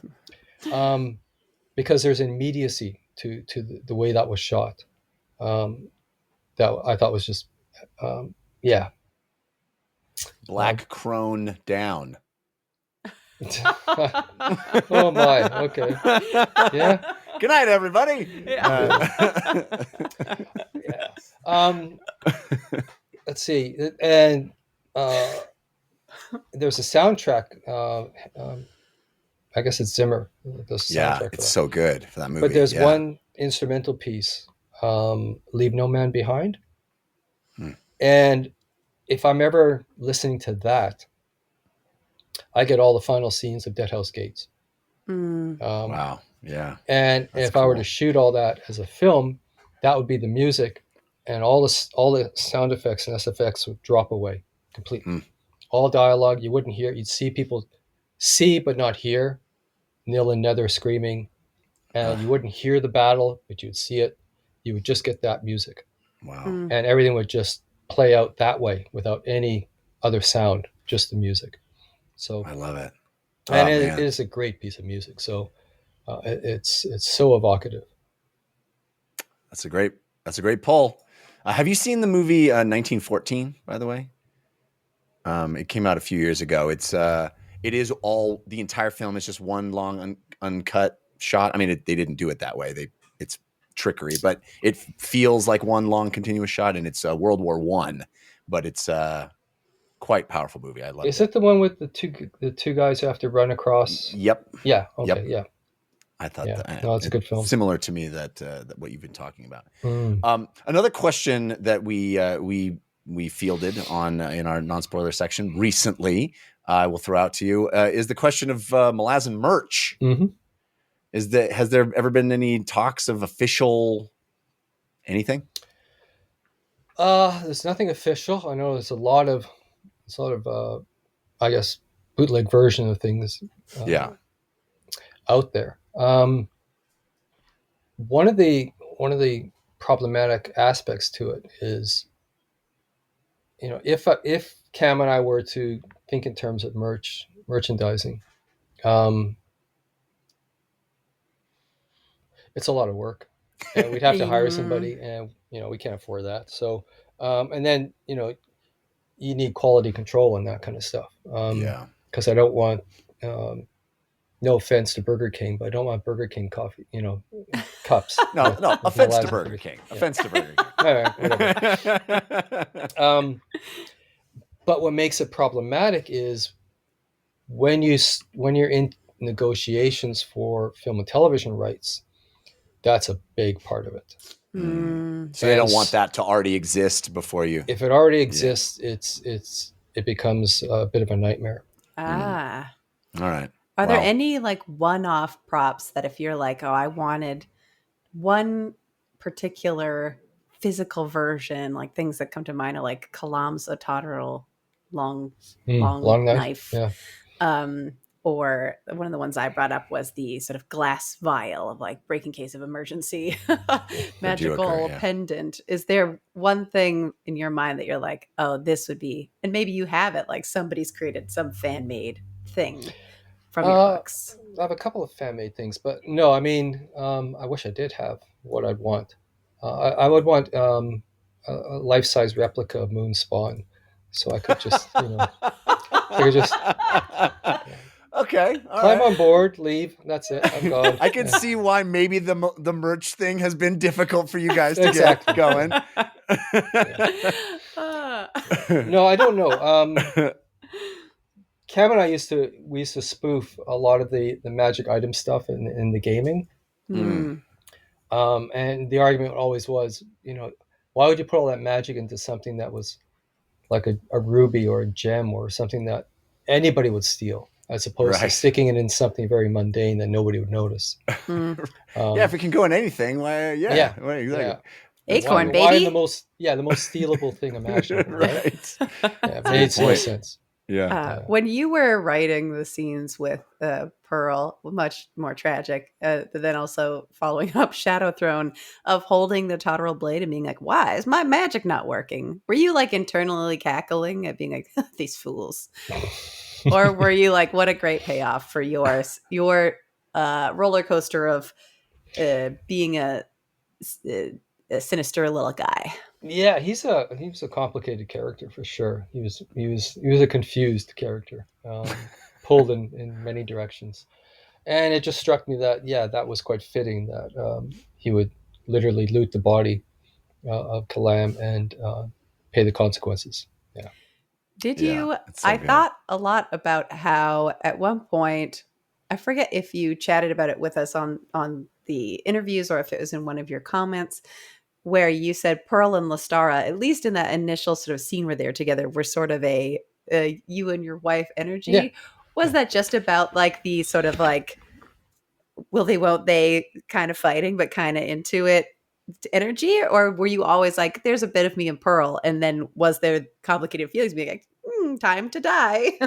Because there's immediacy to the way that was shot, that I thought was just, yeah. Black Crone Down. Oh my, okay. Yeah. Good night, everybody. Yeah. Yeah. Let's see. And there's a soundtrack. I guess it's Zimmer. The soundtrack Yeah, for it's that. so good for that movie. But there's yeah. one instrumental piece, Leave No Man Behind. And if I'm ever listening to that, I get all the final scenes of Deadhouse Gates. Wow. Yeah. And That's if I were cool. to shoot all that as a film, that would be the music, and all the sound effects and SFX would drop away completely. All dialogue, you wouldn't hear. You'd see people see but not hear. Nil and Nether screaming, and you wouldn't hear the battle, but you'd see it. You would just get that music. Wow. And everything would just play out that way without any other sound, just the music. So I love it. And it is a great piece of music. So it's so evocative. That's a great poll. Have you seen the movie 1914? By the way, it came out a few years ago. It is all, the entire film is just one long uncut shot. I mean, they didn't do it that way. It's trickery, but it feels like one long continuous shot, and it's World War I, but it's quite powerful movie. I love it. Is it the one with the two guys who have to run across? Yep. Yeah. Okay. Yep. Yeah. I thought that. No, it's a good film. Similar to me that what you've been talking about. Another question that we fielded in our non-spoiler section recently, I will throw out to you, is the question of Malazan merch. Has there ever been any talks of official anything? There's nothing official. I know there's a lot of I guess bootleg version of things out there. One of the problematic aspects to it is, if Cam and I were to think in terms of merchandising, it's a lot of work, and we'd have to hire somebody, and we can't afford that. So, and then you need quality control and that kind of stuff. Because I don't want. No offense to Burger King, but I don't want Burger King coffee, cups. No, offense to Burger King. Yeah. Offense to Burger King. All right, whatever. But what makes it problematic is when you're in negotiations for film and television rights, that's a big part of it. So they don't want that to already exist before you. If it already exists, it becomes a bit of a nightmare. All right. Are there any like one-off props that if you're like, oh, I wanted one particular physical version, like things that come to mind are like Kalam's Authorial long knife. Yeah. Or one of the ones I brought up was the sort of glass vial of like break in case of emergency magical pendant. Is there one thing in your mind that you're like, oh, this would be, and maybe you have it, like somebody's created some fan-made thing from your books? I have a couple of fan-made things, but no, I mean, I wish I did have what I'd want. I would want a life-size replica of Moon Spawn, so I could just, Okay. All Climb right. on board, leave. That's it. I'm gone. I can see why maybe the merch thing has been difficult for you guys to Exactly. get going. No, I don't know. Cam and I used to spoof a lot of the magic item stuff in the gaming. Mm. And the argument always was, why would you put all that magic into something that was like a ruby or a gem or something that anybody would steal, as opposed to Right. sticking it in something very mundane that nobody would notice. Mm. Yeah, if it can go in anything, why? Yeah, right, exactly. Yeah. Acorn, Why in baby. the most stealable thing imaginable, right? Right. Yeah, it made no sense. Yeah. When you were writing the scenes with Pearl, much more tragic, but then also following up Shadow Throne, of holding the toggle blade and being like, why is my magic not working? Were you like internally cackling at being like, these fools? Or were you like, what a great payoff for your roller coaster of being a sinister little guy? Yeah, he was a complicated character for sure. He was a confused character, pulled in many directions, and it just struck me that that was quite fitting that he would literally loot the body of Kalam and pay the consequences. Yeah. Did Yeah, you? it's so I good. thought a lot about how at one point, I forget if you chatted about it with us on the interviews or if it was in one of your comments, where you said Pearl and Lestara, at least in that initial sort of scene where they're together, were sort of a you and your wife energy. Yeah. Was that just about like the sort of like will they, won't they kind of fighting, but kind of into it energy? Or were you always like, there's a bit of me and Pearl? And then was there complicated feelings being like, time to die?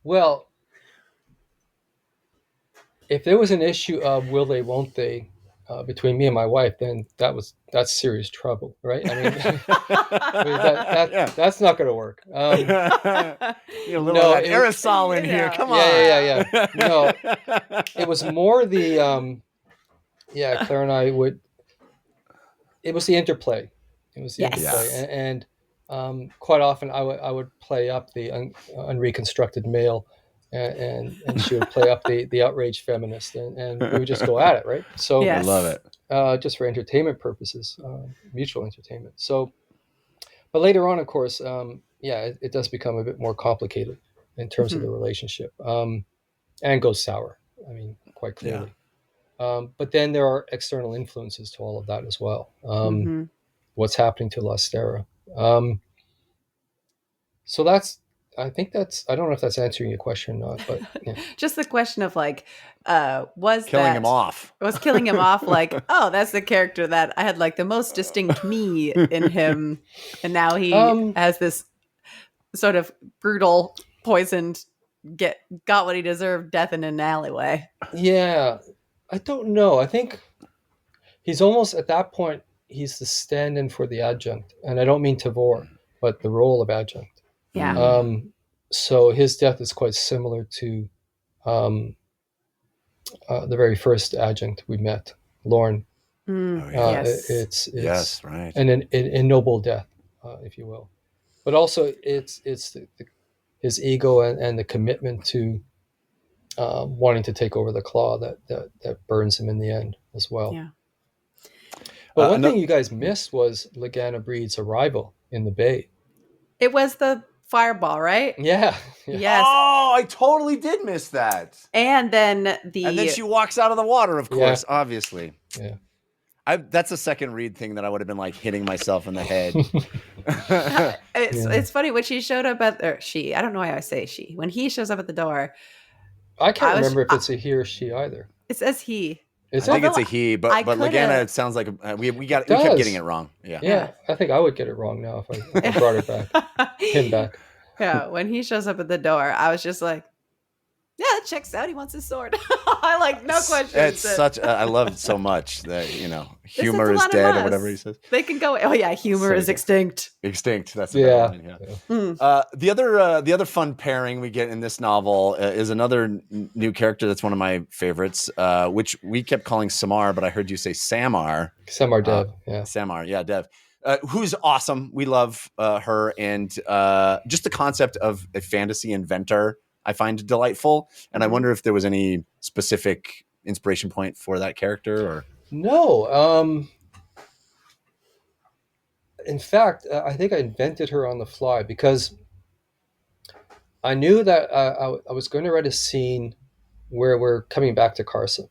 Well, if there was an issue of will they, won't they, between me and my wife, then that's serious trouble, right? I mean, that's not going to work. You a little No, of that aerosol in here. Yeah. Come on. Yeah. No, it was more the Claire and I would. It was the interplay. It was the Yes. interplay, and quite often I would play up the unreconstructed male, and she would play up the outraged feminist, and we would just go at it, right? So Yes. I love it. just for entertainment purposes, mutual entertainment. So, but later on, of course, it does become a bit more complicated in terms of the relationship, and goes sour. I mean, quite clearly. But then there are external influences to all of that as well. What's happening to Lestara? So I don't know if that's answering your question or not, but yeah. Just the question of like, was Killing him off. Was killing him off like, oh, that's the character that I had like the most distinct me in him, and now he has this sort of brutal, poisoned, got what he deserved, death in an alleyway. Yeah, I don't know. I think he's almost at that point. He's the stand-in for the adjunct, and I don't mean Tavor, but the role of adjunct. Yeah. So his death is quite similar to the very first adjunct we met, Lorne. Yes. It's Yes, right. an noble death, if you will, but also it's his ego and the commitment to wanting to take over the claw that burns him in the end as well. Yeah. But one thing you guys missed was Lagana Breed's arrival in the bay. It was the fireball, right? Yeah. Yes. Oh, I totally did miss that. And then And then she walks out of the water, of course, Yeah. obviously. Yeah. That's a second read thing that I would have been like hitting myself in the head. It's funny when she showed up I don't know why I say she. When he shows up at the door, I can't remember if it's a he or she either. it says he. I think it's a he, but Lagana, it sounds like we kept getting it wrong. Yeah. I think I would get it wrong now if I brought it back, him back. Yeah, when he shows up at the door, I was just like, yeah, that checks out. He wants his sword. I like no questions. It's I love it so much that humor is dead or whatever he says. They can go. Oh yeah, humor is extinct. Extinct. That's the other fun pairing we get in this novel is another new character that's one of my favorites, which we kept calling Samar, but I heard you say Samar. Samar Dev. Samar, Dev. who's awesome. We love her, and just the concept of a fantasy inventor I find delightful. And I wonder if there was any specific inspiration point for that character, or No. In fact, I think I invented her on the fly because I knew that I was going to write a scene where we're coming back to Carson,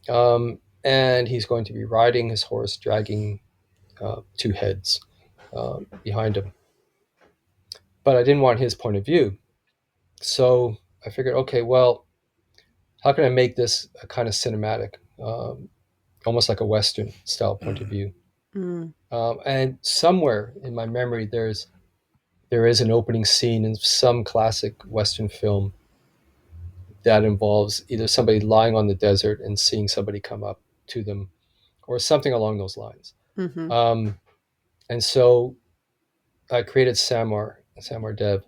and he's going to be riding his horse, dragging two heads behind him. But I didn't want his point of view, so I figured, okay, well, how can I make this a kind of cinematic, almost like a Western style point of view? Mm. And somewhere in my memory, there is an opening scene in some classic Western film that involves either somebody lying on the desert and seeing somebody come up to them, or something along those lines. Mm-hmm. And so I created Samar Dev,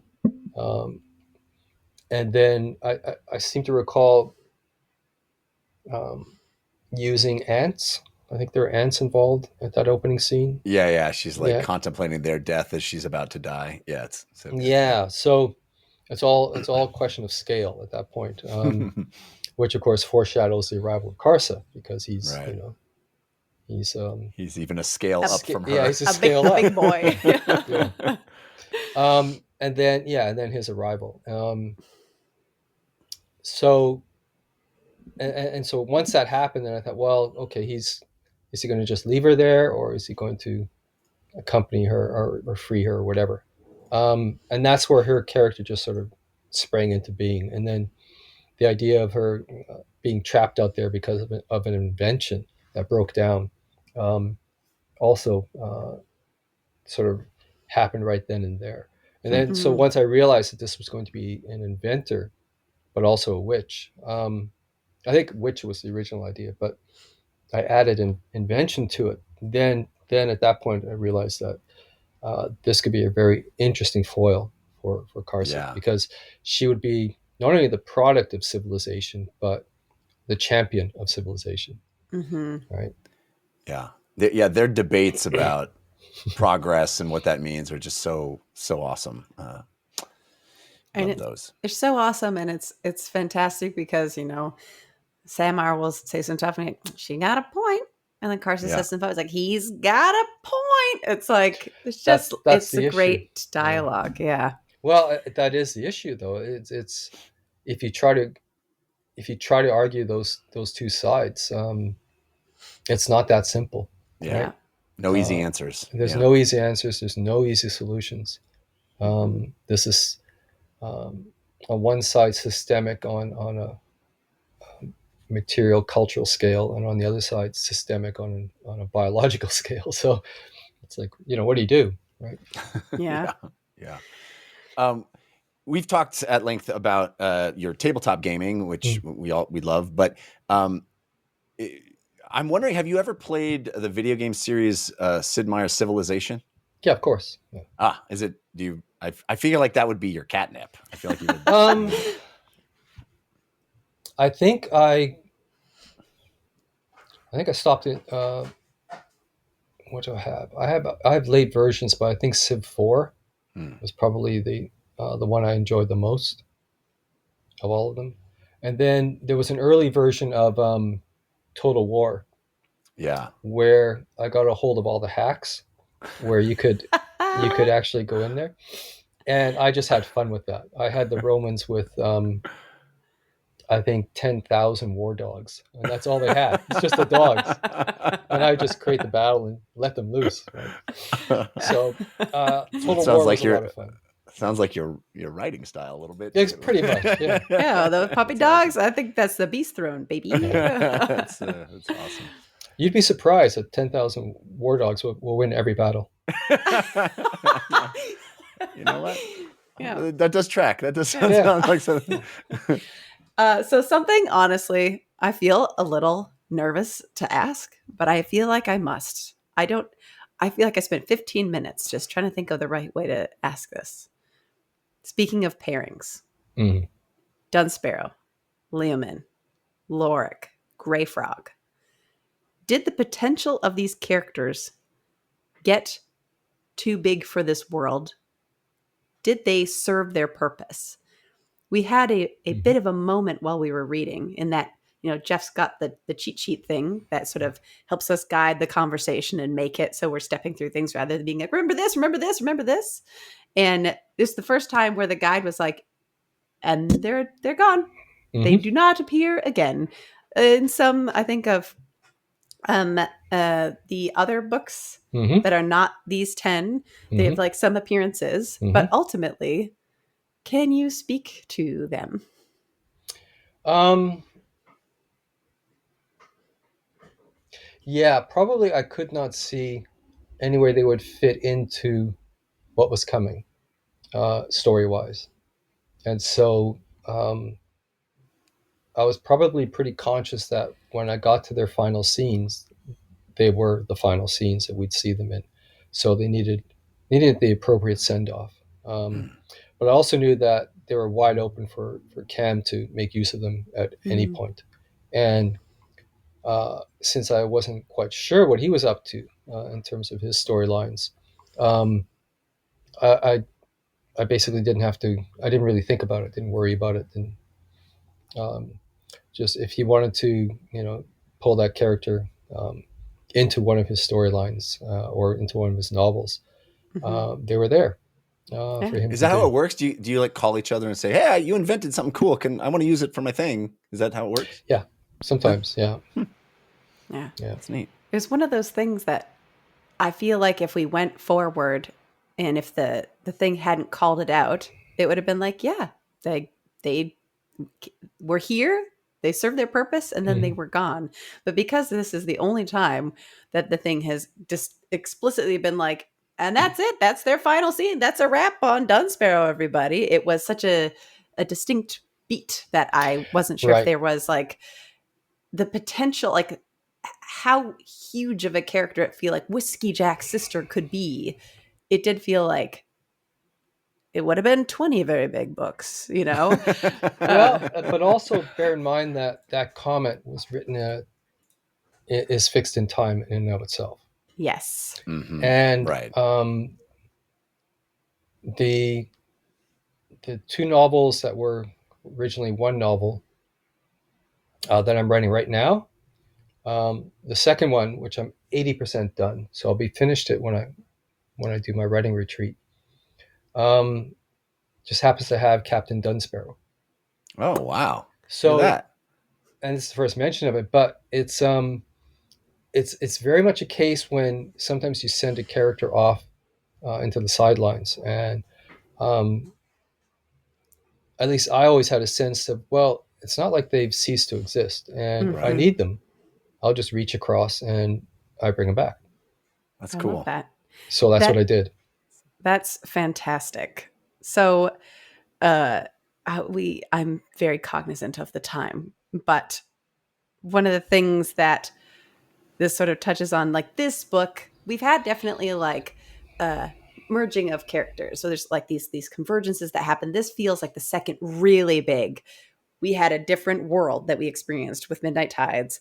and then I seem to recall using ants. I think there are ants involved at that opening scene. yeah, she's like Yeah. contemplating their death as she's about to die. Yeah, it's so good. Yeah, so it's all a question of scale at that point, which of course foreshadows the arrival of Karsa, because he's Right. he's even a scale up from her. Yeah, he's a A scale big, up. big boy. Yeah. And then his arrival. So and so once that happened, then I thought, well, okay, is he going to just leave her there, or is he going to accompany her or free her or whatever? And that's where her character just sort of sprang into being. And then the idea of her being trapped out there because of an invention that broke down also sort of happened right then and there. And then, so once I realized that this was going to be an inventor, but also a witch, I think witch was the original idea, but I added an invention to it. Then at that point, I realized that this could be a very interesting foil for Carson, Yeah. because she would be not only the product of civilization, but the champion of civilization. Mm-hmm. Right? Yeah. Their debates about progress and what that means are just so awesome. And Love those. It's so awesome, and it's fantastic because Samar will say some stuff, and she got a point, and then Carson says something. It's like, he's got a point. It's like it's just that's it's a the great issue. dialogue. Yeah. Well, that is the issue, though. It's if you try to argue those two sides, it's not that simple. Yeah. Right? No easy answers. There's no easy answers. There's no easy solutions. This is on one side systemic on a material cultural scale, and on the other side systemic on a biological scale. So it's like, what do you do, right? Yeah. Yeah. We've talked at length about your tabletop gaming, which we love, but I'm wondering, have you ever played the video game series Sid Meier's Civilization? Yeah, of course. Yeah. Is it? Do you? I feel like that would be your catnip. I feel like you would. I think I stopped it. What do I have? I have late versions, but I think Civ 4 was probably the one I enjoyed the most of all of them. And then there was an early version of Total War. Yeah. Where I got a hold of all the hacks, where you could actually go in there, and I just had fun with that. I had the Romans with I think 10,000 war dogs, and that's all they had. It's just the dogs, and I just create the battle and let them loose. Right? So Total War was a lot of fun. Sounds like your writing style a little bit. It's pretty much, yeah. Yeah, the puppy dogs. I think that's the beast throne, baby. That's awesome. You'd be surprised that 10,000 war dogs will win every battle. You know what? Yeah. That does track. That does sound like something. So something, honestly, I feel a little nervous to ask, but I feel like I must. I feel like I spent 15 minutes just trying to think of the right way to ask this. Speaking of pairings, Dunsparrow, Leomin, Lorik, Grey Frog. Did the potential of these characters get too big for this world? Did they serve their purpose? We had a bit of a moment while we were reading in that, Jeff's got the cheat sheet thing that sort of helps us guide the conversation and make it so we're stepping through things rather than being like, remember this, remember this, remember this. And this is the first time where the guide was like, and they're gone. They do not appear again. In some, I think of the other books that are not these 10, they have like some appearances, but ultimately, can you speak to them? Yeah, probably I could not see any way they would fit into what was coming, story-wise. And so I was probably pretty conscious that when I got to their final scenes, they were the final scenes that we'd see them in. So they needed the appropriate send-off. But I also knew that they were wide open for Cam to make use of them at any point. And since I wasn't quite sure what he was up to in terms of his storylines, I basically didn't have to. I didn't really think about it. Didn't worry about it. And just if he wanted to, pull that character into one of his storylines or into one of his novels, they were there for him. Is that how it works? Do you like call each other and say, "Hey, you invented something cool. I want to use it for my thing"? Is that how it works? Yeah, sometimes. Yeah. Yeah, that's neat. It was one of those things that I feel like if we went forward and if the thing hadn't called it out, it would have been like, yeah, they were here, they served their purpose, and then they were gone. But because this is the only time that the thing has just explicitly been like, and that's it, that's their final scene, that's a wrap on Dunsparrow, everybody. It was such a distinct beat that I wasn't sure if there was like the potential, like how huge of a character it feel like Whiskey Jack's sister could be. It did feel like it would have been 20 very big books, Well, but also bear in mind that comment was written is fixed in time in and of itself. Yes. And right. The two novels that were originally one novel that I'm writing right now, the second one, which I'm 80% done, so I'll be finished it when I do my writing retreat, just happens to have Captain Dunsparrow. Oh wow! So that, and it's the first mention of it, but it's very much a case when sometimes you send a character off into the sidelines, and at least I always had a sense of, well, it's not like they've ceased to exist, and I need them. I'll just reach across and I bring them back. That's cool. I love that. So that's what I did. That's fantastic. So I'm very cognizant of the time, but one of the things that this sort of touches on, like this book, we've had definitely like merging of characters. So there's like these convergences that happen. This feels like the second really big. We had a different world that we experienced with Midnight Tides,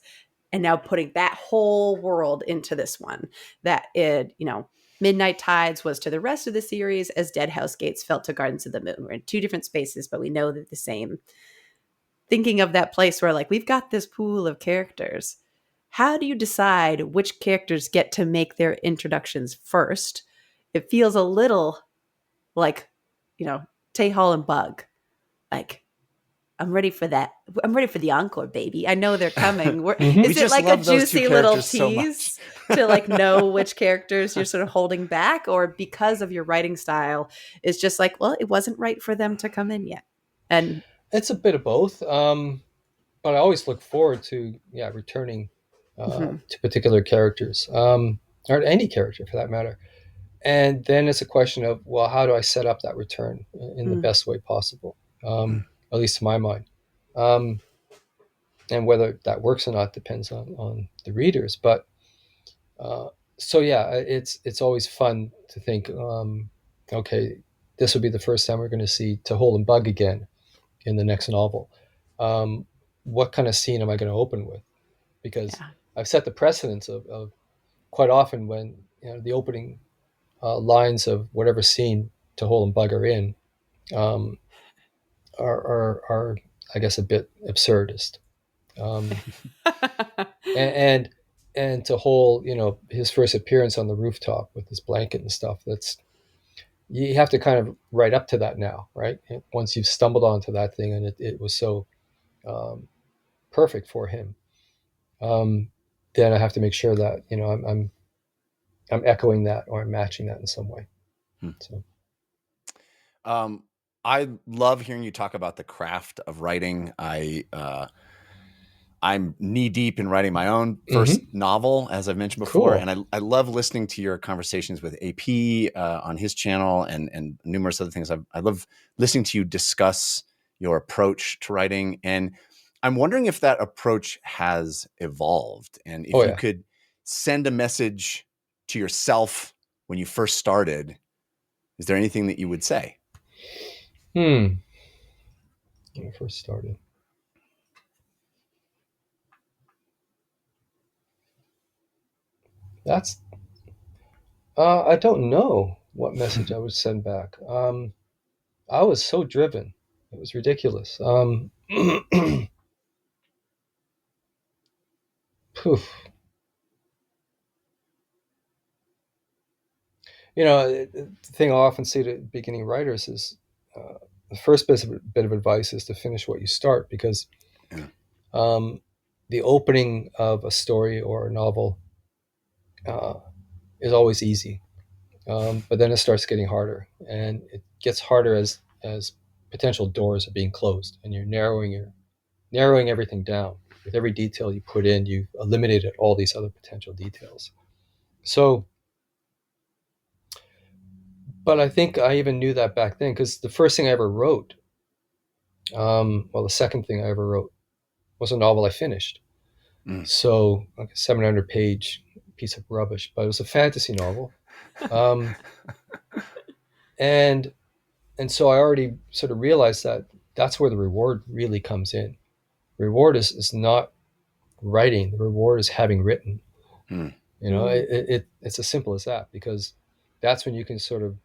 and now putting that whole world into this one. That Midnight Tides was to the rest of the series as Deadhouse Gates felt to Gardens of the Moon. We're in two different spaces, but we know they're the same. Thinking of that place where like we've got this pool of characters. How do you decide which characters get to make their introductions first? It feels a little like, Tay-Hall and Bug. Like, I'm ready for that. I'm ready for the encore, baby. I know they're coming. Is it like a juicy little tease to like know which characters you're sort of holding back, or because of your writing style, it's just like, well, it wasn't right for them to come in yet? And it's a bit of both. But I always look forward to returning to particular characters, or any character for that matter. And then it's a question of, well, how do I set up that return in the best way possible? At least to my mind. And whether that works or not depends on the readers. But it's always fun to think, okay, this will be the first time we're going to see Tahol and Bug again in the next novel. What kind of scene am I going to open with? Because I've set the precedence of quite often when the opening lines of whatever scene to hole and bugger in um, are I guess a bit absurdist. Um, and to Hole, his first appearance on the rooftop with his blanket and stuff. That's you have to kind of write up to that now, right? Once you've stumbled onto that thing and it was so um, perfect for him, um, then I have to make sure that I'm echoing that or I'm matching that in some way. Hmm. So Um, I love hearing you talk about the craft of writing. I'm knee deep in writing my own first novel, as I've mentioned before, Cool. and I love listening to your conversations with AP on his channel and numerous other things. I love listening to you discuss your approach to writing, and I'm wondering if that approach has evolved, and if Oh you yeah. could send a message to yourself when you first started. Is there anything that you would say? When I first started. That's I don't know what message I would send back. I was so driven. It was ridiculous. Poof. The thing I often say to beginning writers is the first bit of advice is to finish what you start, because Yeah. um, the opening of a story or a novel uh, is always easy, but then it starts getting harder, and it gets harder as potential doors are being closed, and you're narrowing everything down. With every detail you put in, you've eliminated all these other potential details. So, but I think I even knew that back then, because the first thing I ever wrote, the second thing I ever wrote was a novel I finished. Mm. So, like a 700-page piece of rubbish, but it was a fantasy novel. Um, and so I already sort of realized that that's where the reward really comes in. The reward is not writing. The reward is having written. Mm. It's as simple as that, because that's when you can sort of,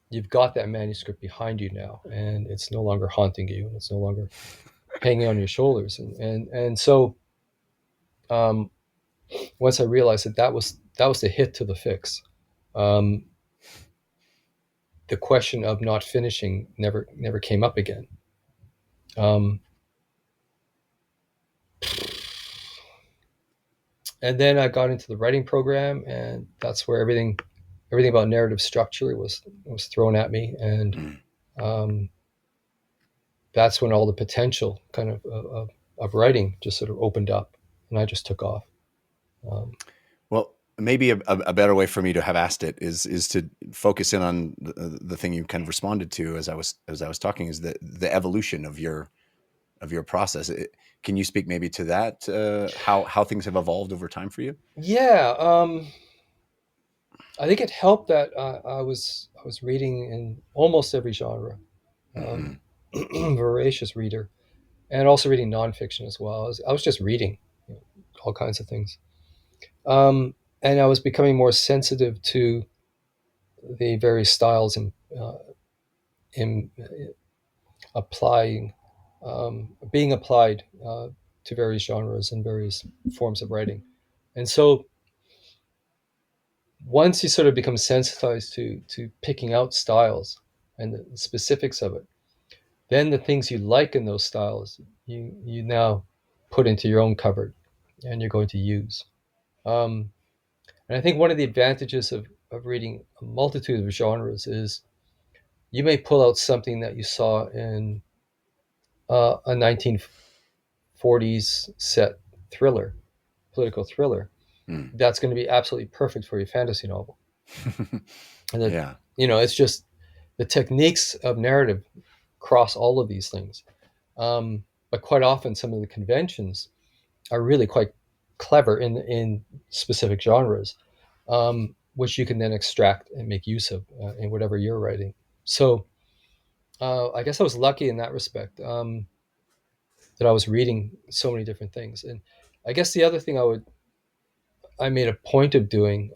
you've got that manuscript behind you now, and it's no longer haunting you, and it's no longer hanging on your shoulders. And so um, once I realized that was the hit to the fix, um, the question of not finishing never came up again. Um, and then I got into the writing program, and that's where everything about narrative structure was thrown at me, and um, that's when all the potential kind of writing just sort of opened up, and I just took off. Well, maybe a better way for me to have asked it is to focus in on the thing you kind of responded to as I was talking, is the evolution of your process. Can you speak maybe to that? How things have evolved over time for you? Yeah, I think it helped that I was reading in almost every genre, Mm-hmm. voracious reader, and also reading nonfiction as well. I was just reading, all kinds of things, and I was becoming more sensitive to the various styles in applying, being applied to various genres and various forms of writing. And so once you sort of become sensitized to picking out styles and the specifics of it, then the things you like in those styles, you now put into your own cupboard and you're going to use. Um, and I think one of the advantages of reading a multitude of genres is you may pull out something that you saw in a 1940s set thriller, political thriller, Mm. that's going to be absolutely perfect for your fantasy novel. And that, Yeah. it's just the techniques of narrative cross all of these things. But quite often, some of the conventions are really quite clever in specific genres, which you can then extract and make use of in whatever you're writing. So I guess I was lucky in that respect, that I was reading so many different things. And I guess the other thing I made a point of doing,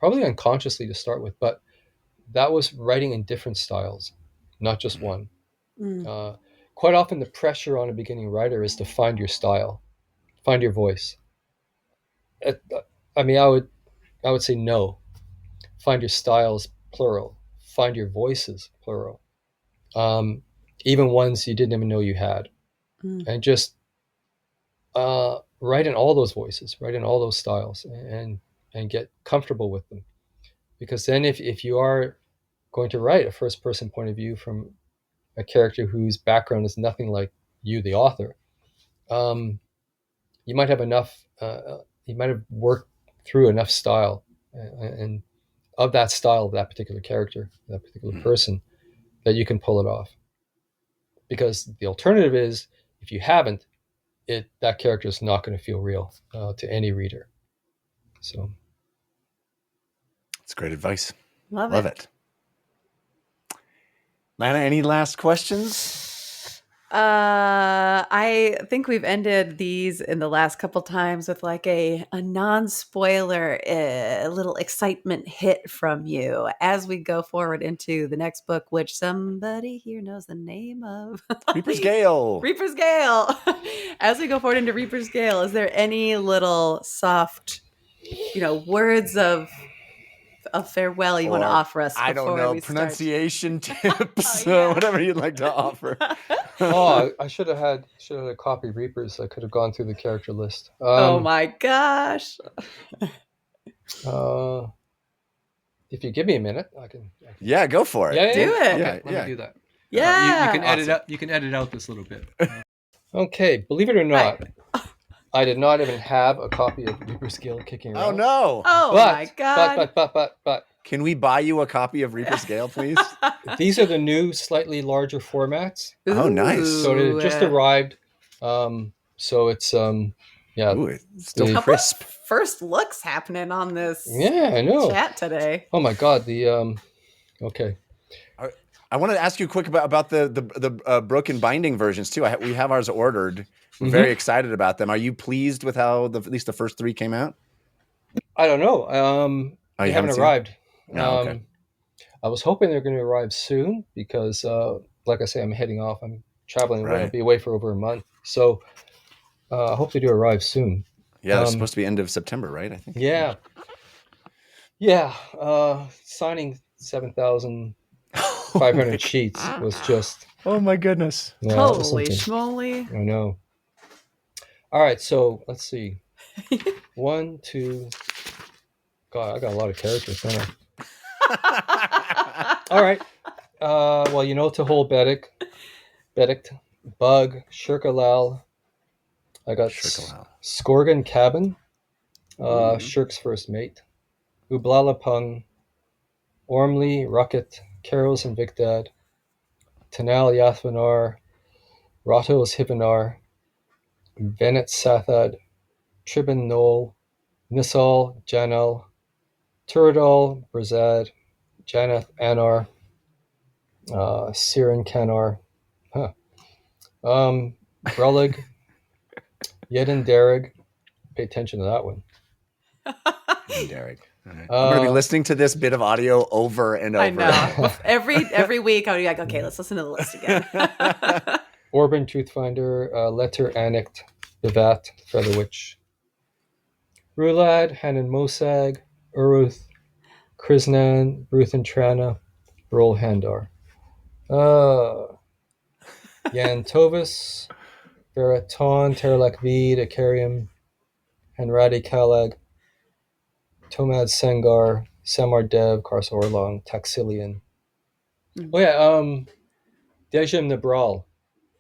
probably unconsciously to start with, but that was writing in different styles, not just one. Quite often the pressure on a beginning writer is to find your style, find your voice. I mean, I would say no. Find your styles, plural. Find your voices, plural. Even ones you didn't even know you had. And just write in all those voices, write in all those styles, and get comfortable with them. Because then if you are going to write a first person point of view from a character whose background is nothing like you, the author, you might have enough, you might have worked through enough style and of that style of that particular character, that particular person, that you can pull it off. Because the alternative is, if you haven't, that character is not going to feel real to any reader. So that's great advice. Love it. Lana, any last questions? I think we've ended these in the last couple times with like a non-spoiler, a little excitement hit from you as we go forward into the next book, which somebody here knows the name of. Reaper's Gale. Reaper's Gale. As we go forward into Reaper's Gale, is there any little soft, words of farewell you want to offer us? I don't know, pronunciation tips, whatever you'd like to offer. I should have had a copy of Reapers. I could have gone through the character list. Oh my gosh! If you give me a minute, I can. Yeah, go for it. Yeah, do it. Okay, let me do that. Yeah, you can edit out. You can edit out this little bit. Okay, believe it or not, I did not even have a copy of Reaper's Gale kicking around. Oh no! My god! But can we buy you a copy of Reaper's Gale, please? These are the new, slightly larger formats. Oh, nice! So it just arrived. So it's Ooh, it's still crisp. First looks happening on this. Yeah, I know. Chat today. Oh my god! Okay. I wanted to ask you quick about the broken binding versions too. We have ours ordered. We're very excited about them. Are you pleased with how at least the first 3 came out? I don't know. They haven't arrived. No, okay. I was hoping they're going to arrive soon because, like I say, I'm heading off. I'm traveling. I'll be away for over a month. So I hope they do arrive soon. Yeah, they're supposed to be end of September, right? I think. Yeah. Yeah. Signing 7,500 sheets was just... Oh my goodness. Yeah, holy schmoly. I know. All right, so let's see. 1, 2... God, I got a lot of characters, don't I? All right. Tahol Bedict, Bug, Shirkalal. I got Skorgan Cabin, Shirk's first mate, Ublalapung, Ormley, Rucket, Carols and Vicdad, Tanal Yathvanar, Ratos Hibanar, Venet Sathad, Tribun Noel, Nisal, Janel, Turadal, Brazad, Janath Anar, Siren Kanar, Brelig, Yedin Derrig. Pay attention to that one. Derrig. Right. I'm going to be listening to this bit of audio over and over. I know. Every week I'll be like, okay, let's listen to the list again. Orban Truthfinder, Letter Anict, Vivat, Featherwitch, Rulad, Hanan Mosag, Uruth, Krisnan, Ruth and Trana, Brol Handar. Yan Tovis, Veraton, Terlak Vid, Akarium, Hanradi Kalag, Tomad Sengar, Samar Dev, Kars Orlong, Taxilian. Oh yeah, Dejim Nabral.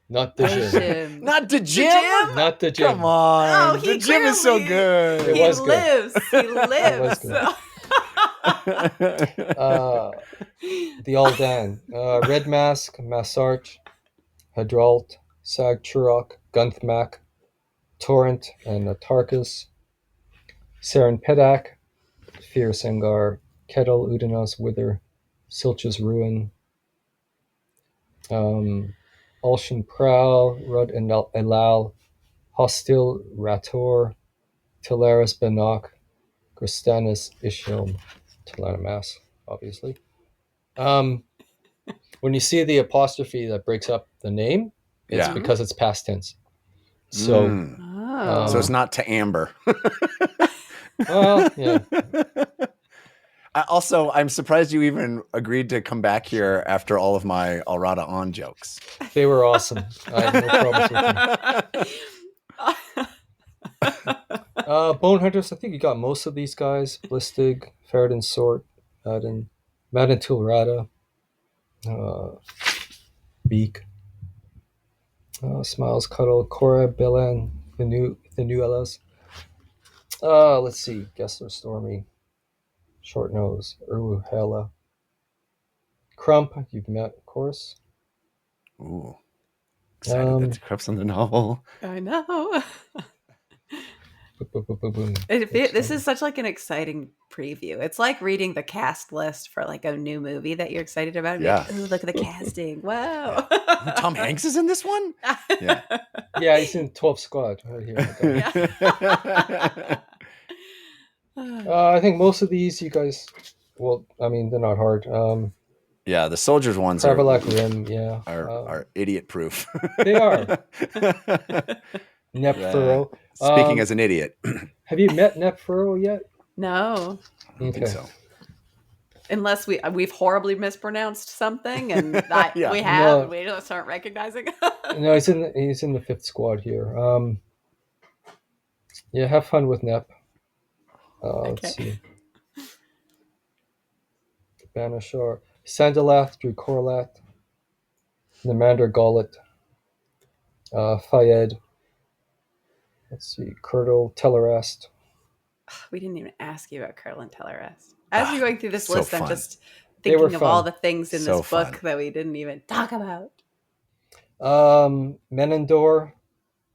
Not Dejim. Not Dejim? Not Dejim. Come on. Oh, Dejim is so good. It was good. He lives. The Aldan. Red Mask, Massart, Hadralt, Sag Churok, Gunthmak, Torrent, and Tarkus. Saren Pedak, Fear Sengar, Kettle, Udanos, Wither, Silch's Ruin, Alshin Prowl, Rud and Elal, Hostil Rator, Tilaris Benok, Kristanis Ishilm. Atlanta, Mass, obviously. When you see the apostrophe that breaks up the name, it's Yeah. because it's past tense. So, Oh. So it's not to Amber. well, yeah. I'm surprised you even agreed to come back here after all of my Alrada on jokes. They were awesome. I have no problems with them. Bonehunters, I think you got most of these guys. Blistig, Faradin Sort, Madden Tulrada, Beak, Smiles Cuddle, Cora, Bilan, the new LS. Let's see. Gessler Stormy, Short Nose, Uru Hela, Crump, you've met, of course. Ooh. Excited that Crup's on the novel. I know. Boom. This is such like an exciting preview. It's like reading the cast list for like a new movie that you're excited about. Yeah. Like, ooh, look at the casting. Wow. Tom Hanks is in this one? Yeah. Yeah, he's in 12 Squad right here. I think most of these you guys, well, I mean, they're not hard. Yeah, the soldiers ones Travelak Rim, yeah. are idiot proof. They are. Nep Furrow. Speaking as an idiot. Have you met Nep Furrow yet? No. I don't think so. Unless we've horribly mispronounced something and that Yeah. we have No. and we just aren't recognizing. No, he's in the 5th Squad here. Yeah, have fun with Nep. Let's see. Banashar. Sandalath, Drukorlath, Namander Gullet, Fayed. Let's see. Curdle, Tellerest. We didn't even ask you about Curl and Tellerest. As you're going through this so list, fun. I'm just They were thinking of all fun. the things in So this book fun. that we didn't even talk about. Menandor,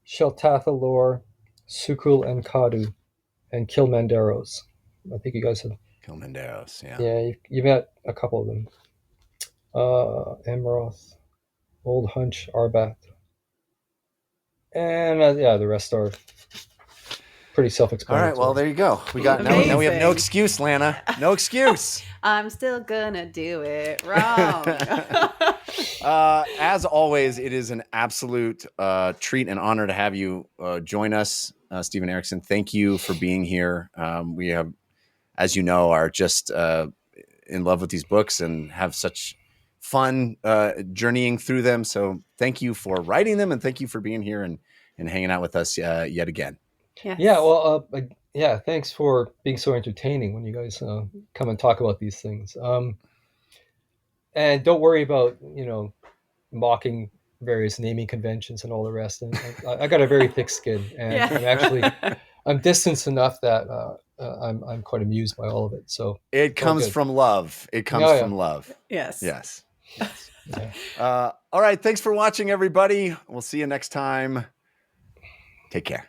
Sheltathalor, Sukul and Kadu, and Kilmanderos. I think you guys have. Kilmanderos, yeah. Yeah, you met a couple of them. Amroth, Old Hunch, Arbat. And the rest are pretty All self-explanatory. right, well, there you go. We got now we have no Amazing. excuse, Lana. No excuse. I'm still gonna do it wrong. As always, it is an absolute treat and honor to have you join us, Steven Erikson. Thank you for being here. We have, as you know, are just in love with these books and have such fun journeying through them. So thank you for writing them and thank you for being here and hanging out with us yet again. Yes. Yeah, well, thanks for being so entertaining when you guys come and talk about these things. And don't worry about, mocking various naming conventions and all the rest. And I got a very thick skin, and Yeah. I'm distanced enough that I'm quite amused by all of it. So It comes good. from love. It comes from love. Yes. Yes. Yeah. All right. Thanks for watching, everybody. We'll see you next time. Take care.